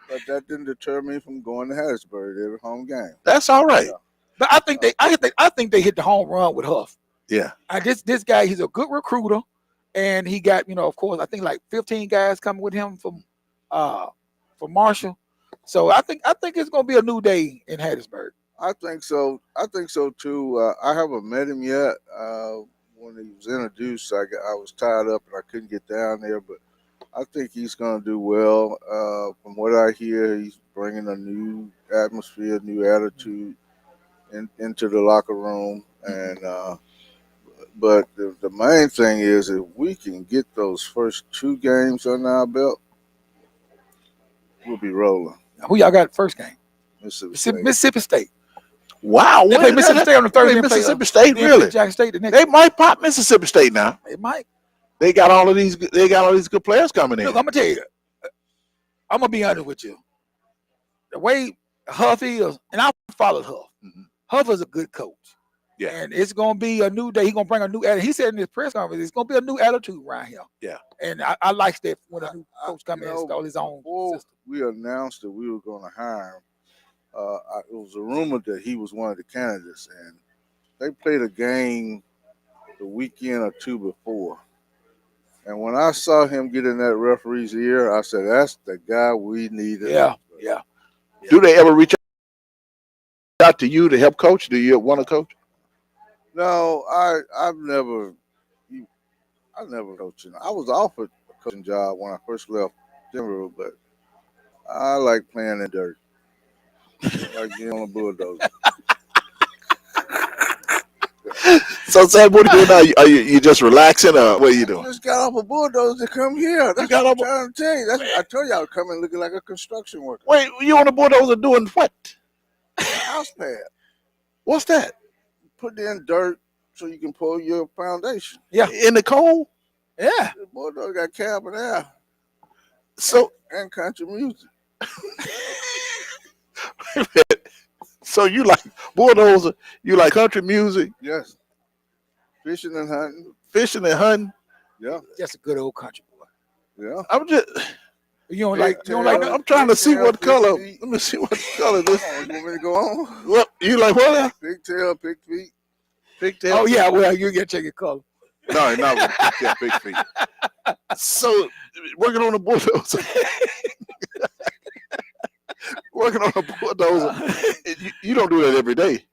Speaker 7: But that didn't deter me from going to Hattiesburg every home game.
Speaker 1: That's all right.
Speaker 2: But I think they hit the home run with Huff.
Speaker 1: Yeah.
Speaker 2: This guy, he's a good recruiter, and he got, you know, of course, I think like 15 guys coming with him from Marshall. So I think it's gonna be a new day in Hattiesburg.
Speaker 7: I think so. I think so too. I haven't met him yet. When he was introduced, I was tied up and I couldn't get down there. But I think he's going to do well. From what I hear, he's bringing a new atmosphere, new attitude into the locker room. And but the main thing is if we can get those first 2 games under our belt, we'll be rolling.
Speaker 2: Who y'all got first game?
Speaker 7: Mississippi State.
Speaker 2: Mississippi State.
Speaker 1: Wow.
Speaker 2: They play Mississippi State on the Thursday.
Speaker 1: Mississippi State, really?
Speaker 2: Jackson State the next.
Speaker 1: They might pop Mississippi State now.
Speaker 2: It might.
Speaker 1: They got all of these. They got all these good players coming in.
Speaker 2: Look, I'm gonna tell you. I'm gonna be honest with you. The way Huff is, and I followed Huff.
Speaker 1: Mhm.
Speaker 2: Huff is a good coach.
Speaker 1: Yeah.
Speaker 2: And it's gonna be a new day. He's gonna bring a new attitude. He said in his press conference, it's gonna be a new attitude around here.
Speaker 1: Yeah.
Speaker 2: And I like that when a new coach come in and
Speaker 7: know,
Speaker 2: install his own
Speaker 7: Before
Speaker 2: system.
Speaker 7: we announced that we were going to hire him, it was a rumor that he was one of the candidates, and they played a game the weekend or 2 before. And when I saw him get in that referee's ear, I said, "That's the guy we needed."
Speaker 2: Yeah.
Speaker 1: Do they ever reach out to you to help coach? Do you want to coach?
Speaker 7: No, I've never coached. I was offered a coaching job when I first left Denver, but I like playing in dirt. I like being on a bulldozer.
Speaker 1: So, Sam, what are you doing now? Are you just relaxing, or what are you
Speaker 7: I
Speaker 1: doing?
Speaker 7: just got off a bulldozer to come here. That's
Speaker 1: got
Speaker 7: what I'm
Speaker 1: off
Speaker 7: trying to tell you. That's I told you I was coming looking like a construction worker.
Speaker 1: Wait, you on the bulldozer doing what?
Speaker 7: House pad.
Speaker 1: What's that?
Speaker 7: Put in dirt so you can pull your foundation.
Speaker 1: In the cold?
Speaker 2: Yeah.
Speaker 7: The bulldozer got cabin air
Speaker 1: So,
Speaker 7: and country music.
Speaker 1: so you like bulldozer? You like country music,
Speaker 7: Yes. Fishing and hunting.
Speaker 1: fishing and hunting?
Speaker 7: Yeah.
Speaker 2: Just a good old country boy.
Speaker 7: Yeah.
Speaker 1: I'm just.
Speaker 2: You don't
Speaker 7: Big
Speaker 2: like
Speaker 7: tail.
Speaker 1: I'm trying to see what
Speaker 7: Big
Speaker 1: color.
Speaker 7: feet.
Speaker 1: Let me see what color this.
Speaker 7: Come on, you want me to go on?
Speaker 1: What you like? What?
Speaker 7: Pigtail, pig feet.
Speaker 1: Pigtail?
Speaker 2: Oh yeah, well you get check your color.
Speaker 1: No, not with pigtail, big feet. So working on the bulldozer. Working on a bulldozer. You don't do that every day,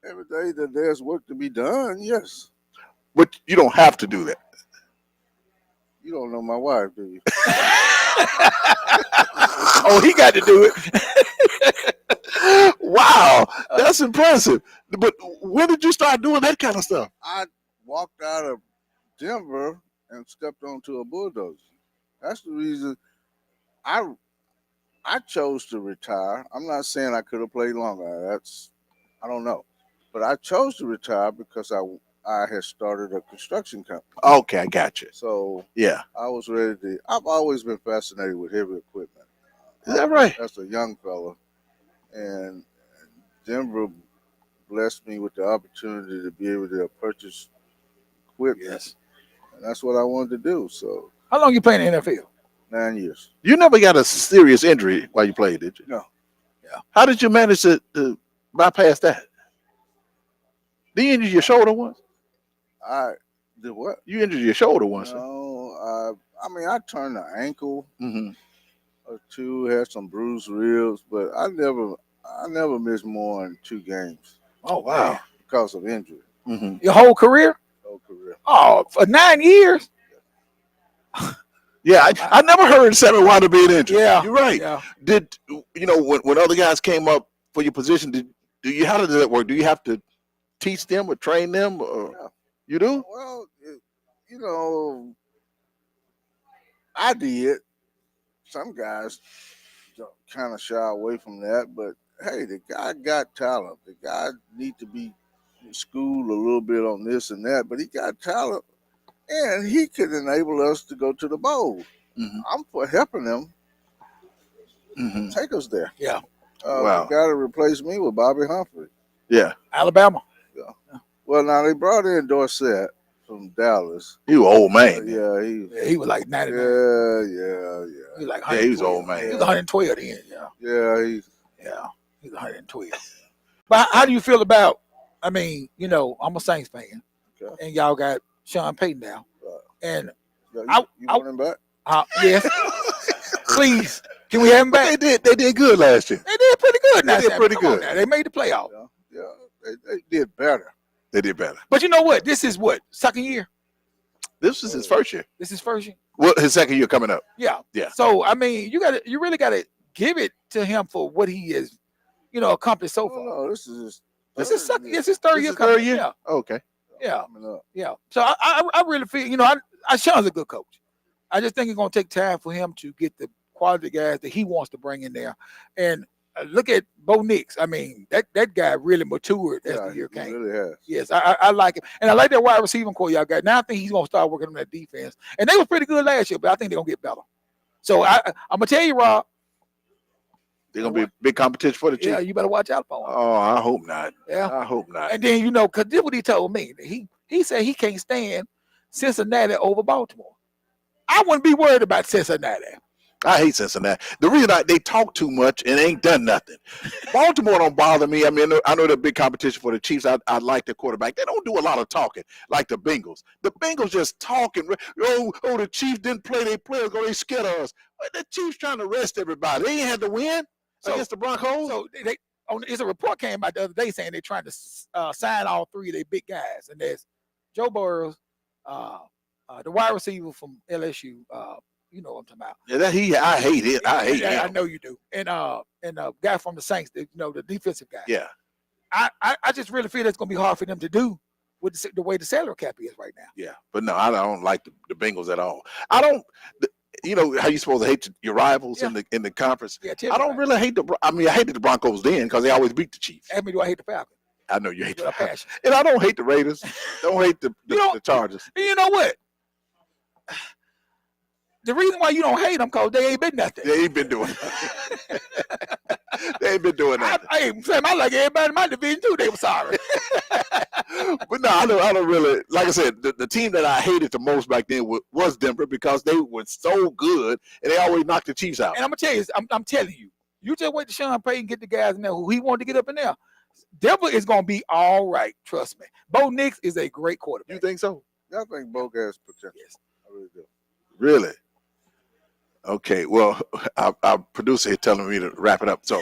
Speaker 7: Every day that there's work to be done, yes.
Speaker 1: but you don't have to do that.
Speaker 7: You don't know my wife, do you?
Speaker 2: Oh, he got to do it.
Speaker 1: Wow, that's impressive. But when did you start doing that kind of stuff?
Speaker 7: I walked out of Denver and stepped onto a bulldozer. That's the reason I chose to retire. I'm not saying I could have played longer. I don't know. But I chose to retire because I had started a construction company.
Speaker 1: Okay, I got you.
Speaker 7: So
Speaker 1: Yeah,
Speaker 7: I was ready to. I've always been fascinated with heavy equipment.
Speaker 1: is that right?
Speaker 7: As a young fella, and Denver blessed me with the opportunity to be able to purchase equipment.
Speaker 2: Yes.
Speaker 7: And that's what I wanted to do. So
Speaker 2: How long you playing in the NFL?
Speaker 7: 9 years.
Speaker 1: You never got a serious injury while you played, did you?
Speaker 7: No.
Speaker 2: Yeah.
Speaker 1: How did you manage to bypass that? Did you injure your shoulder once?
Speaker 7: I did what?
Speaker 1: You injured your shoulder once.
Speaker 7: No, I mean I turned an ankle
Speaker 1: Mm-hmm.
Speaker 7: or two, had some bruised ribs, but I never missed more than 2 games
Speaker 2: Oh wow.
Speaker 7: because of injury.
Speaker 1: Mm-hmm.
Speaker 2: Your whole career?
Speaker 7: Whole career.
Speaker 2: Oh, for 9 years?
Speaker 1: Yeah, I never heard Sammy Water being injured.
Speaker 2: Yeah.
Speaker 1: You're right.
Speaker 2: Yeah.
Speaker 1: Did you know when other guys came up for your position? How did that work? Do you have to teach them or train them? Or
Speaker 7: Yeah.
Speaker 1: you do?
Speaker 7: Well, you know, I did. Some guys kind of shy away from that, but hey, the guy got talent. The guy need to be schooled a little bit on this and that, but he got talent, and he could enable us to go to the bowl.
Speaker 1: Mhm.
Speaker 7: I'm for helping them
Speaker 1: Mm-hmm.
Speaker 7: take us there.
Speaker 2: Yeah.
Speaker 1: Wow.
Speaker 7: The guy to replace me was Bobby Humphrey.
Speaker 1: Yeah,
Speaker 2: Alabama.
Speaker 7: Well, now they brought in Dorsett from Dallas.
Speaker 1: you old man.
Speaker 7: Yeah,
Speaker 2: Yeah, he was like 99.
Speaker 7: yeah.
Speaker 2: He was like
Speaker 1: Yeah, he was
Speaker 2: 112.
Speaker 1: old man.
Speaker 2: He was 112 then. Yeah.
Speaker 7: Yeah, he
Speaker 2: Yeah. He was 112. But how do you feel about, I mean, you know, I'm a Saints fan.
Speaker 7: Okay.
Speaker 2: And y'all got Sean Payton now.
Speaker 7: Right.
Speaker 2: And
Speaker 7: you
Speaker 2: I-
Speaker 7: want him back?
Speaker 2: yes, please, can we have him
Speaker 1: But
Speaker 2: back?
Speaker 1: they did good last year.
Speaker 2: They did pretty good now.
Speaker 1: They did
Speaker 2: Sammy.
Speaker 1: pretty
Speaker 2: Come on
Speaker 1: good.
Speaker 2: now. They made the playoff.
Speaker 7: Yeah, they did better.
Speaker 1: They did better.
Speaker 2: But you know what? This is what? Second year?
Speaker 1: This is his first year.
Speaker 2: This is first year?
Speaker 1: Well, his second year coming up.
Speaker 2: Yeah.
Speaker 1: Yeah.
Speaker 2: So I mean, you really gotta give it to him for what he has, you know, accomplished so far.
Speaker 7: No, this is
Speaker 2: This is second. It's his third
Speaker 1: This
Speaker 2: year
Speaker 1: is
Speaker 2: coming.
Speaker 1: third year?
Speaker 2: Yeah.
Speaker 1: Okay.
Speaker 2: Yeah.
Speaker 7: coming up.
Speaker 2: Yeah. So I really feel, you know, Sean's a good coach. I just think it's gonna take time for him to get the quality guys that he wants to bring in there. And look at Bo Nix. I mean, that guy really matured as the year
Speaker 7: he
Speaker 2: came.
Speaker 7: really has.
Speaker 2: Yes, I like it. And I like that wide receiving core y'all got. Now I think he's gonna start working on that defense. And they was pretty good last year, but I think they're gonna get better. So I'm gonna tell you, Rob,
Speaker 1: They're gonna be a big competition for the Chiefs.
Speaker 2: yeah, you better watch out for him.
Speaker 1: Oh, I hope not.
Speaker 2: Yeah.
Speaker 1: I hope not.
Speaker 2: And then, you know, because this what he told me. He said he can't stand Cincinnati over Baltimore. I wouldn't be worried about Cincinnati.
Speaker 1: I hate Cincinnati. The reason they talk too much and ain't done nothing. Baltimore don't bother me. I mean, I know they're big competition for the Chiefs. I like the quarterback. They don't do a lot of talking like the Bengals. The Bengals just talking. Oh, the Chiefs didn't play their players. They scared of us. But the Chiefs trying to rest everybody. They ain't had to win against the Broncos.
Speaker 2: So it's a report came out the other day saying they're trying to sign all three of their big guys, and there's Joe Burrow, the wide receiver from LSU. You know what I'm talking about.
Speaker 1: Yeah, I hate it. I hate
Speaker 2: I
Speaker 1: him.
Speaker 2: know you do. And guy from the Saints, you know, the defensive guy.
Speaker 1: Yeah.
Speaker 2: I just really feel it's gonna be hard for them to do with the way the salary cap is right now.
Speaker 1: Yeah, but no, I don't like the Bengals at all. I don't. You know how you supposed to hate your rivals in the conference.
Speaker 2: Yeah,
Speaker 1: I don't really hate I hated the Broncos then because they always beat the Chiefs.
Speaker 2: I mean, do I hate the Falcons?
Speaker 1: I know you hate
Speaker 2: With a
Speaker 1: the
Speaker 2: passion.
Speaker 1: and I don't hate the Raiders. Don't hate the Chargers.
Speaker 2: And you know what? The reason why you don't hate them because they ain't been nothing.
Speaker 1: They ain't been doing. They ain't been doing that.
Speaker 2: I like everybody in my division too. They were sorry.
Speaker 1: But no, I don't really. Like I said, the team that I hated the most back then was Denver because they were so good and they always knocked the Chiefs out.
Speaker 2: And I'm gonna tell you, I'm telling you, you just wait to Sean Payton get the guys in there who he wanted to get up in there. Denver is gonna be all right. Trust me. Bo Nix is a great quarterback.
Speaker 1: You think so?
Speaker 7: I think Bo has potential.
Speaker 2: Yes.
Speaker 7: I really do.
Speaker 1: Really? Okay, well, our producer here telling me to wrap it up. So,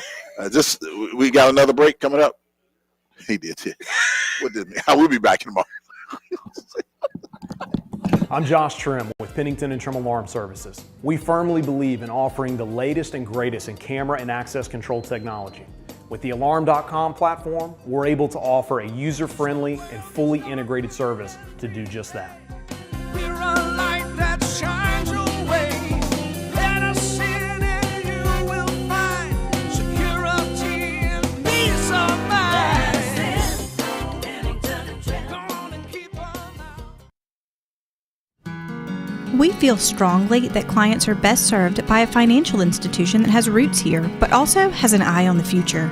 Speaker 1: we got another break coming up. He did. Yeah. What did I will be back tomorrow.
Speaker 3: I'm Josh Trim with Pennington and Trim Alarm Services. We firmly believe in offering the latest and greatest in camera and access control technology. With the Alarm.com platform, we're able to offer a user-friendly and fully integrated service to do just that.
Speaker 4: We're a light that shines your way. Let us in and you will find security and peace of mind. Gonna keep on out.
Speaker 5: We feel strongly that clients are best served by a financial institution that has roots here, but also has an eye on the future.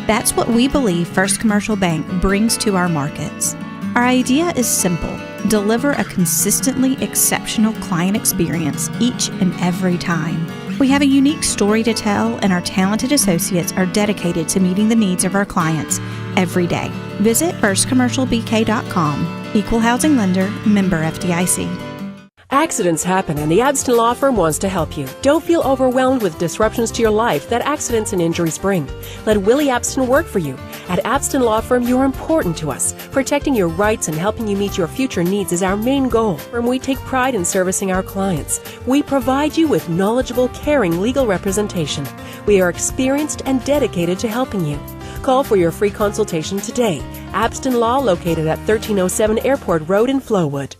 Speaker 5: That's what we believe First Commercial Bank brings to our markets. Our idea is simple: deliver a consistently exceptional client experience each and every time. We have a unique story to tell, and our talented associates are dedicated to meeting the needs of our clients every day. Visit firstcommercialbk.com. Equal housing lender, member FDIC.
Speaker 6: Accidents happen, and the Abston Law Firm wants to help you. Don't feel overwhelmed with disruptions to your life that accidents and injuries bring. Let Willie Abston work for you. At Abston Law Firm, you're important to us. Protecting your rights and helping you meet your future needs is our main goal. And we take pride in servicing our clients. We provide you with knowledgeable, caring legal representation. We are experienced and dedicated to helping you. Call for your free consultation today. Abston Law, located at 1307 Airport Road in Flowood.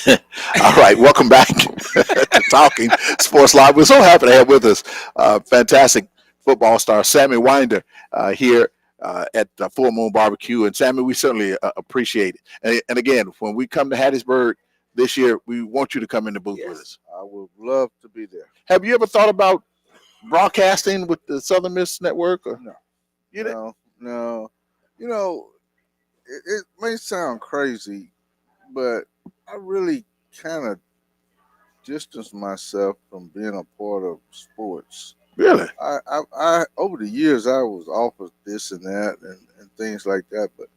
Speaker 1: All right, welcome back to Talking Sports Live. We're so happy to have with us fantastic football star Sammy Winder here at Full Moon Barbecue. And Sammy, we certainly appreciate it. And again, when we come to Hattiesburg this year, we want you to come in the booth with us.
Speaker 7: I would love to be there.
Speaker 1: Have you ever thought about broadcasting with the Southern Miss Network? Or?
Speaker 7: No.
Speaker 1: You didn't?
Speaker 7: No. You know, it may sound crazy, but I really kind of distance myself from being a part of sports.
Speaker 1: Really?
Speaker 7: I over the years I was offered this and that and things like that, but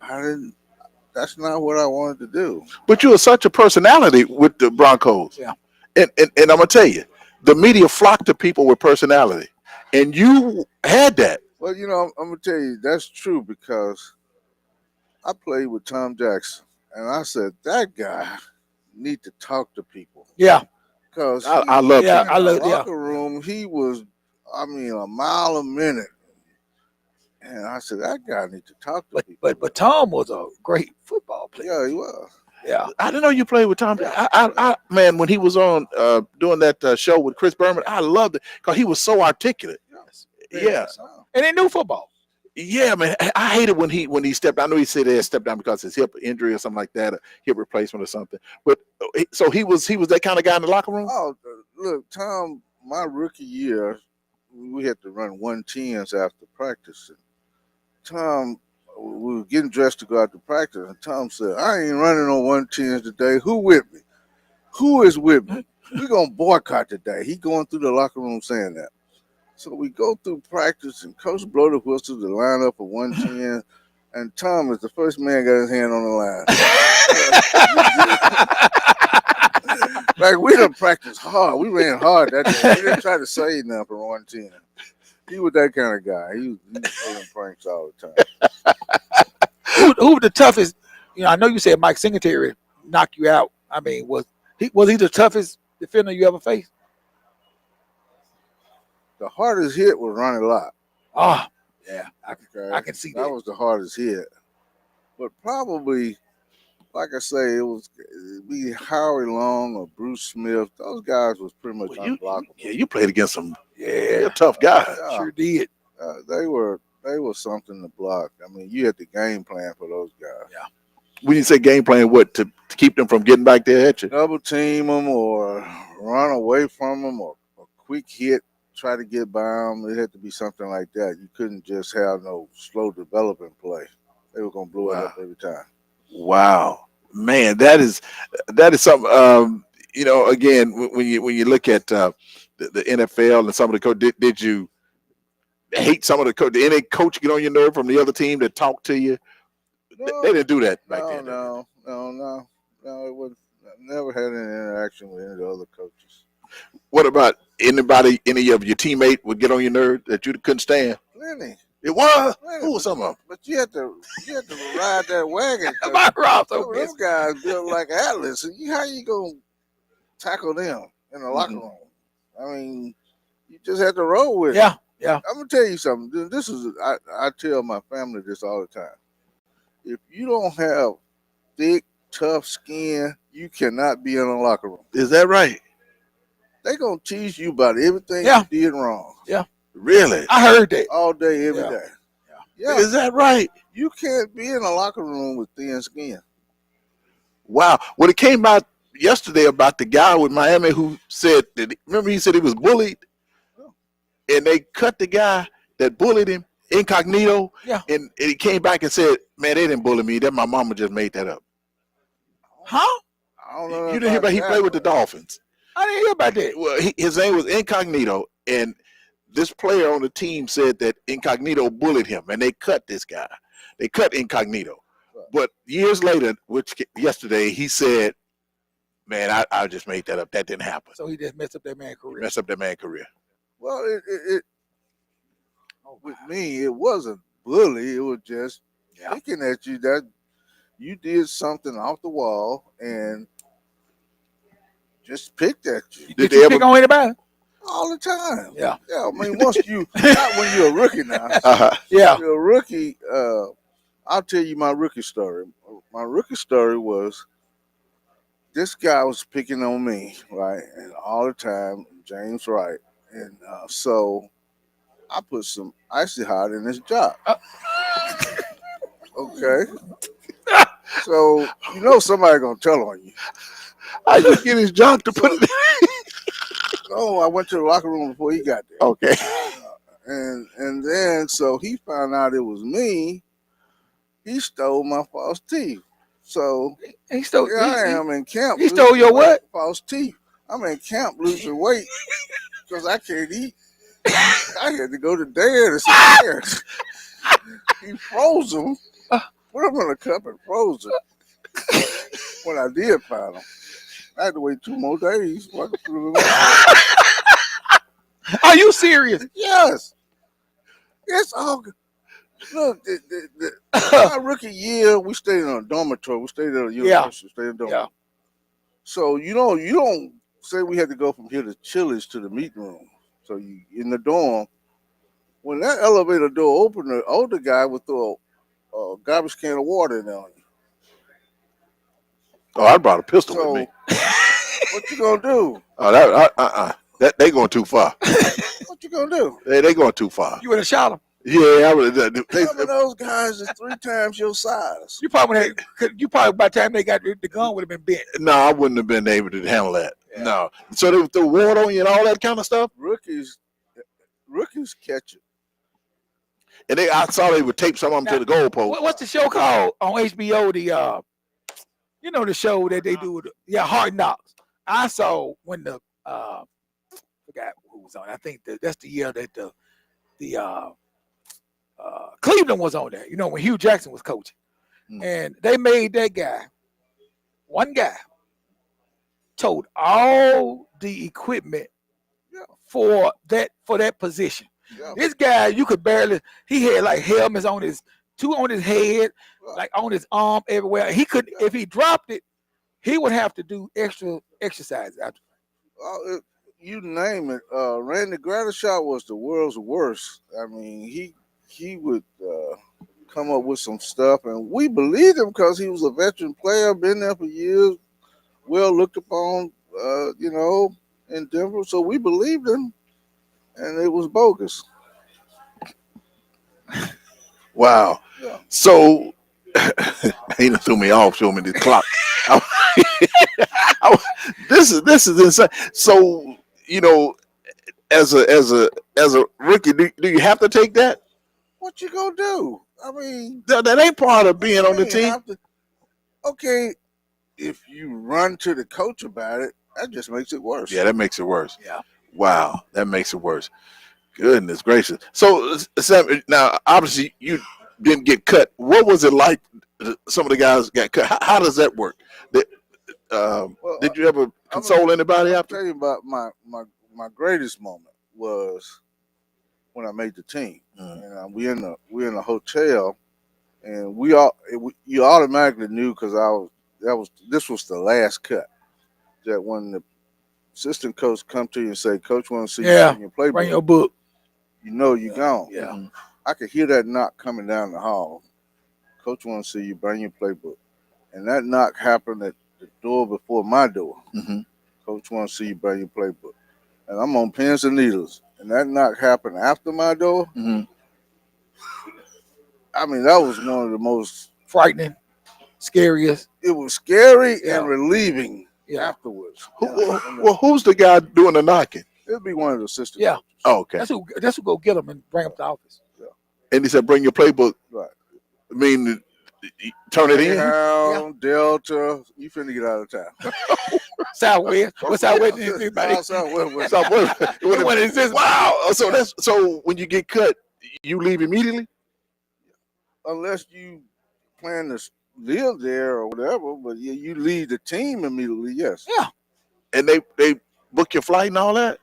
Speaker 7: I didn't. That's not what I wanted to do.
Speaker 1: But you were such a personality with the Broncos.
Speaker 2: Yeah.
Speaker 1: And I'm gonna tell you, the media flocked to people with personality, and you had that.
Speaker 7: Well, you know, I'm gonna tell you that's true because I played with Tom Jackson. And I said, that guy need to talk to people.
Speaker 2: Yeah.
Speaker 7: Because
Speaker 1: I love
Speaker 2: Yeah,
Speaker 1: him.
Speaker 2: I love.
Speaker 7: in the
Speaker 2: Yeah.
Speaker 7: locker room, he was, a mile a minute. And I said, that guy need to talk to people.
Speaker 2: But Tom was a great football player.
Speaker 7: Yeah, he was.
Speaker 2: Yeah.
Speaker 1: I didn't know you played with Tom. I man, when he was on doing that show with Chris Berman, I loved it because he was so articulate. Yeah.
Speaker 2: And he knew football.
Speaker 1: Yeah, man. I hated when he stepped. I know he said he had stepped down because of his hip injury or something like that, a hip replacement or something. But so he was that kind of guy in the locker room.
Speaker 7: Oh, look, Tom, my rookie year, we had to run 110s after practice. And Tom, we were getting dressed to go out to practice, and Tom said, I ain't running on 110s today. Who with me? Who is with me? We're going to boycott today. He going through the locker room saying that. So we go through practice, and Coach blow the whistle to line up for 110, and Tom is the first man got his hand on the line. Like, we done practiced hard. We ran hard that day. We didn't try to save nothing for 110. He was that kind of guy. He was pulling pranks all the time.
Speaker 2: Who was the toughest? You know, I know you said Mike Singletary knocked you out. I mean, was he the toughest defender you ever faced?
Speaker 7: The hardest hit was Ronnie Lott.
Speaker 2: Oh, yeah,
Speaker 7: Okay?
Speaker 2: I can see that.
Speaker 7: That was the hardest hit. But probably, like I say, it'd be Howie Long or Bruce Smith. Those guys was pretty much unblockable.
Speaker 1: You played against some
Speaker 2: Yeah,
Speaker 1: tough guys.
Speaker 7: Yeah.
Speaker 2: sure did.
Speaker 7: They were something to block. I mean, you had the game plan for those guys.
Speaker 2: Yeah.
Speaker 1: When you say game plan, what to keep them from getting back there at you?
Speaker 7: Double team them or run away from them or a quick hit, try to get by them. It had to be something like that. You couldn't just have no slow development play. They were going to blow it up every time.
Speaker 1: Wow, man, that is something. You know, again, when you look at the NFL and some of the coach, did you hate some of the coach? Did any coach get on your nerve from the other team that talked to you?
Speaker 7: No,
Speaker 1: They didn't do that back then.
Speaker 7: No. No, it was never had any interaction with any of the other coaches.
Speaker 1: What about anybody? Any of your teammate would get on your nerve that you couldn't stand?
Speaker 7: Plenty.
Speaker 1: It was.
Speaker 7: Plenty,
Speaker 1: Who was some of them?
Speaker 7: But you had to ride that wagon. 'cause
Speaker 2: My Rob, so
Speaker 7: those guys built like Atlas. And how you gonna tackle them in the locker room? I mean, you just had to roll with it.
Speaker 2: yeah.
Speaker 7: I'm gonna tell you something. This is I tell my family this all the time. If you don't have thick, tough skin, you cannot be in a locker room.
Speaker 1: Is that right?
Speaker 7: They gonna tease you about everything
Speaker 2: Yeah.
Speaker 7: you did wrong.
Speaker 1: Really?
Speaker 2: I heard that.
Speaker 7: All day, every
Speaker 2: Yeah.
Speaker 7: day. Yeah.
Speaker 1: Is that right?
Speaker 7: You can't be in a locker room with thin skin.
Speaker 1: Wow. Well, it came out yesterday about the guy with Miami who said that. Remember, he said he was bullied, and they cut the guy that bullied him incognito.
Speaker 2: Yeah.
Speaker 1: And he came back and said, "Man, they didn't bully me. That my mama just made that up."
Speaker 2: Huh?
Speaker 7: I don't know.
Speaker 1: You didn't hear about he played with the Dolphins.
Speaker 2: I didn't hear about that.
Speaker 1: Well, his name was Incognito, and this player on the team said that Incognito bullied him, and they cut this guy. They cut Incognito. But years later, yesterday, he said, "Man, I just made that up. That didn't happen."
Speaker 2: So he just messed up that man's career.
Speaker 1: Messed up that man's career.
Speaker 7: Well, it with me, it wasn't bully. It was just picking at you that you did something off the wall and just picked at you
Speaker 2: Did you pick on anybody?
Speaker 7: all the time.
Speaker 2: Yeah.
Speaker 7: I mean, once you not when you're a rookie now.
Speaker 2: Yeah.
Speaker 7: You're a rookie. I'll tell you my rookie story. My rookie story was this guy was picking on me, right, and all the time, James Wright, and so I put some icy hot in his job. Okay. So you know somebody gonna tell on you.
Speaker 1: How you get his job to put it?
Speaker 7: No, I went to the locker room before he got there.
Speaker 1: Okay.
Speaker 7: And then so he found out it was me. He stole my false teeth. So
Speaker 2: He stole.
Speaker 7: here I am in camp.
Speaker 2: He stole your what?
Speaker 7: False teeth. I'm in camp losing weight because I can't eat. I had to go to Dad and say, "Dad." He froze them, put them in a cup and froze them. When I did find them, I had to wait 2 more days. Before I could put them in.
Speaker 2: Are you serious?
Speaker 7: Yes, it's all good. Look, my rookie year, we stayed in a dormitory. We stayed at a university. Stayed in a dormitory.
Speaker 2: Yeah.
Speaker 7: So you don't say we had to go from here to Chili's to the meeting room. So you in the dorm. When that elevator door opened, the older guy would throw a garbage can of water in there on you.
Speaker 1: Oh, I brought a pistol
Speaker 7: So
Speaker 1: with me.
Speaker 7: what you gonna do?
Speaker 1: Oh, that they going too far.
Speaker 7: What you gonna do?
Speaker 1: They going too far.
Speaker 2: You would have shot him.
Speaker 1: Yeah, I would.
Speaker 7: Some of those guys is 3 times your size.
Speaker 2: You probably by the time they got the gun would have been bent.
Speaker 1: No, I wouldn't have been able to handle that.
Speaker 2: Yeah.
Speaker 1: No. So they would throw water on you and all that kind of stuff.
Speaker 7: Rookies catch it.
Speaker 1: And I saw they would tape some of them to the goalpost.
Speaker 2: What's the show called on HBO? The you know the show that they do. Hard Knocks. I saw when the forgot who was on. I think that's the year that the Cleveland was on there. You know when Hugh Jackson was coaching, and they made that guy. One guy told all the equipment for that position.
Speaker 7: Yeah.
Speaker 2: This guy, you could barely. He had like helmets on his 2 on his head, like on his arm, everywhere. He could, if he dropped it, he would have to do extra exercise after.
Speaker 7: You name it. Randy Gradishar was the world's worst. I mean, he would come up with some stuff, and we believed him because he was a veteran player, been there for years, well looked upon, in Denver. So we believed him, and it was bogus.
Speaker 1: Wow.
Speaker 7: Yeah.
Speaker 1: So he done threw me off, showed me the clock. This is insane. So, as a rookie, do you have to take that?
Speaker 7: What you gonna do? I mean,
Speaker 1: That ain't part of being on the team.
Speaker 7: Okay, if you run to the coach about it, that just makes it worse.
Speaker 1: Yeah, that makes it worse.
Speaker 2: Yeah.
Speaker 1: Wow, that makes it worse. Goodness gracious. So, Sam, now obviously you didn't get cut. What was it like some of the guys got cut. How does that work? Did you ever console anybody
Speaker 7: I'll
Speaker 1: after?
Speaker 7: tell you about my greatest moment was when I made the team, and we in a hotel, and you automatically knew because this was the last cut, that when the assistant coach come to you and say, "Coach, want to see you in your playbook,"
Speaker 2: bring your book.
Speaker 7: you know you're gone.
Speaker 2: Yeah.
Speaker 7: I could hear that knock coming down the hall. Coach want to see you, bring your playbook, and that knock happened at the door before my door. Coach want to see you, bring your playbook, and I'm on pins and needles, and that knock happened after my door. I mean, that was one of the most
Speaker 2: Frightening, scariest.
Speaker 7: It was scary
Speaker 2: Yeah.
Speaker 7: and relieving
Speaker 2: Yeah.
Speaker 7: afterwards.
Speaker 1: Well, who's the guy doing the knocking?
Speaker 7: It'd be one of the assistant
Speaker 2: Yeah.
Speaker 7: coaches.
Speaker 1: Oh, okay.
Speaker 2: That's who go get them and bring them to the office.
Speaker 1: And he said, "Bring your playbook."
Speaker 7: Right.
Speaker 1: I mean, turn it in.
Speaker 7: Greyhound, Delta, you finna get out of town.
Speaker 2: Southwest. What's Southwest? Anybody?
Speaker 7: Southwest.
Speaker 1: What is this? Wow. So when you get cut, you leave immediately.
Speaker 7: Unless you plan to live there or whatever, but you leave the team immediately. Yes.
Speaker 2: Yeah.
Speaker 1: And they book your flight and all that.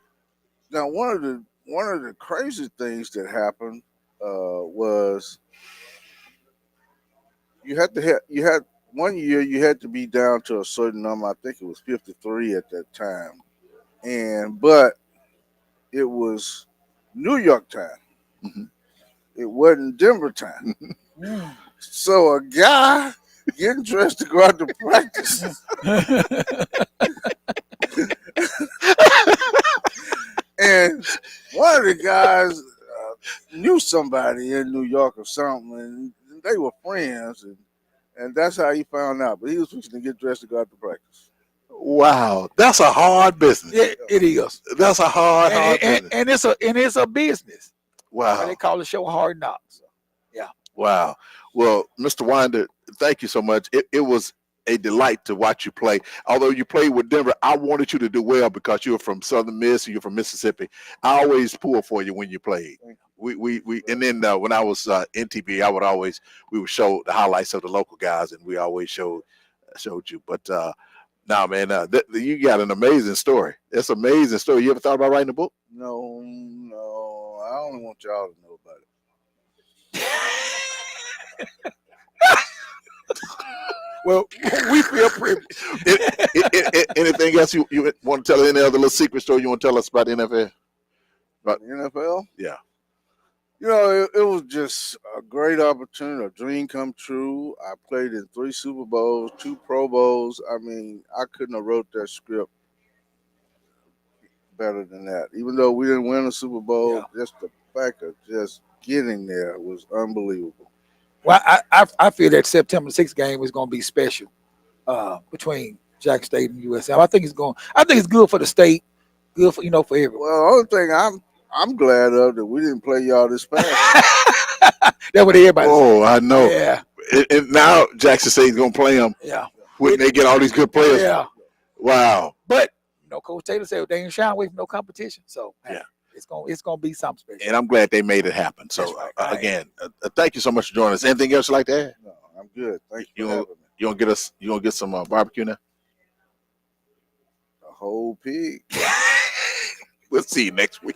Speaker 7: Now one of the crazy things that happened was you had 1 year you had to be down to a certain number. I think it was 53 at that time, but it was New York time. It wasn't Denver time. So a guy getting dressed to go out to practice. And one of the guys knew somebody in New York or something, and they were friends, and that's how he found out. But he was fixing to get dressed to go out to practice.
Speaker 1: Wow, that's a hard business.
Speaker 2: Yeah, it is.
Speaker 1: That's a hard business.
Speaker 2: And it's a business.
Speaker 1: Wow.
Speaker 2: They call the show Hard Knocks. Yeah.
Speaker 1: Wow. Well, Mr. Winder, thank you so much. It was a delight to watch you play. Although you played with Denver, I wanted you to do well because you're from Southern Miss and you're from Mississippi. I always pull for you when you played. We and then when I was in TPA, we would show the highlights of the local guys, and we always showed you. But nah, man, you got an amazing story. It's an amazing story. You ever thought about writing a book?
Speaker 7: No, I only want y'all to know about it.
Speaker 2: Well, we feel privileged.
Speaker 1: Anything else you want to tell? Any other little secret story you want to tell us about the NFL?
Speaker 7: About the NFL?
Speaker 1: Yeah.
Speaker 7: You know, it was just a great opportunity, a dream come true. I played in 3 Super Bowls, 2 Pro Bowls. I mean, I couldn't have wrote that script better than that. Even though we didn't win a Super Bowl, just the fact of just getting there was unbelievable.
Speaker 2: Well, I feel that September 6th game is going to be special between Jackson State and USM. I think it's good for the state, good for for everyone.
Speaker 7: Well, the only thing I'm glad of that we didn't play y'all this past.
Speaker 2: That's what everybody.
Speaker 1: Oh, I know.
Speaker 2: Yeah.
Speaker 1: And now Jackson State's gonna play them.
Speaker 2: Yeah.
Speaker 1: When they get all these good players.
Speaker 2: Yeah.
Speaker 1: Wow.
Speaker 2: But Coach Taylor said they ain't shying away from no competition. So
Speaker 1: yeah.
Speaker 2: It's gonna be something special.
Speaker 1: And I'm glad they made it happen. So again, thank you so much for joining us. Anything else you'd like to add?
Speaker 7: No, I'm good. Thank you for having me.
Speaker 1: You gonna get some barbecue now?
Speaker 7: A whole pig.
Speaker 1: We'll see you next week.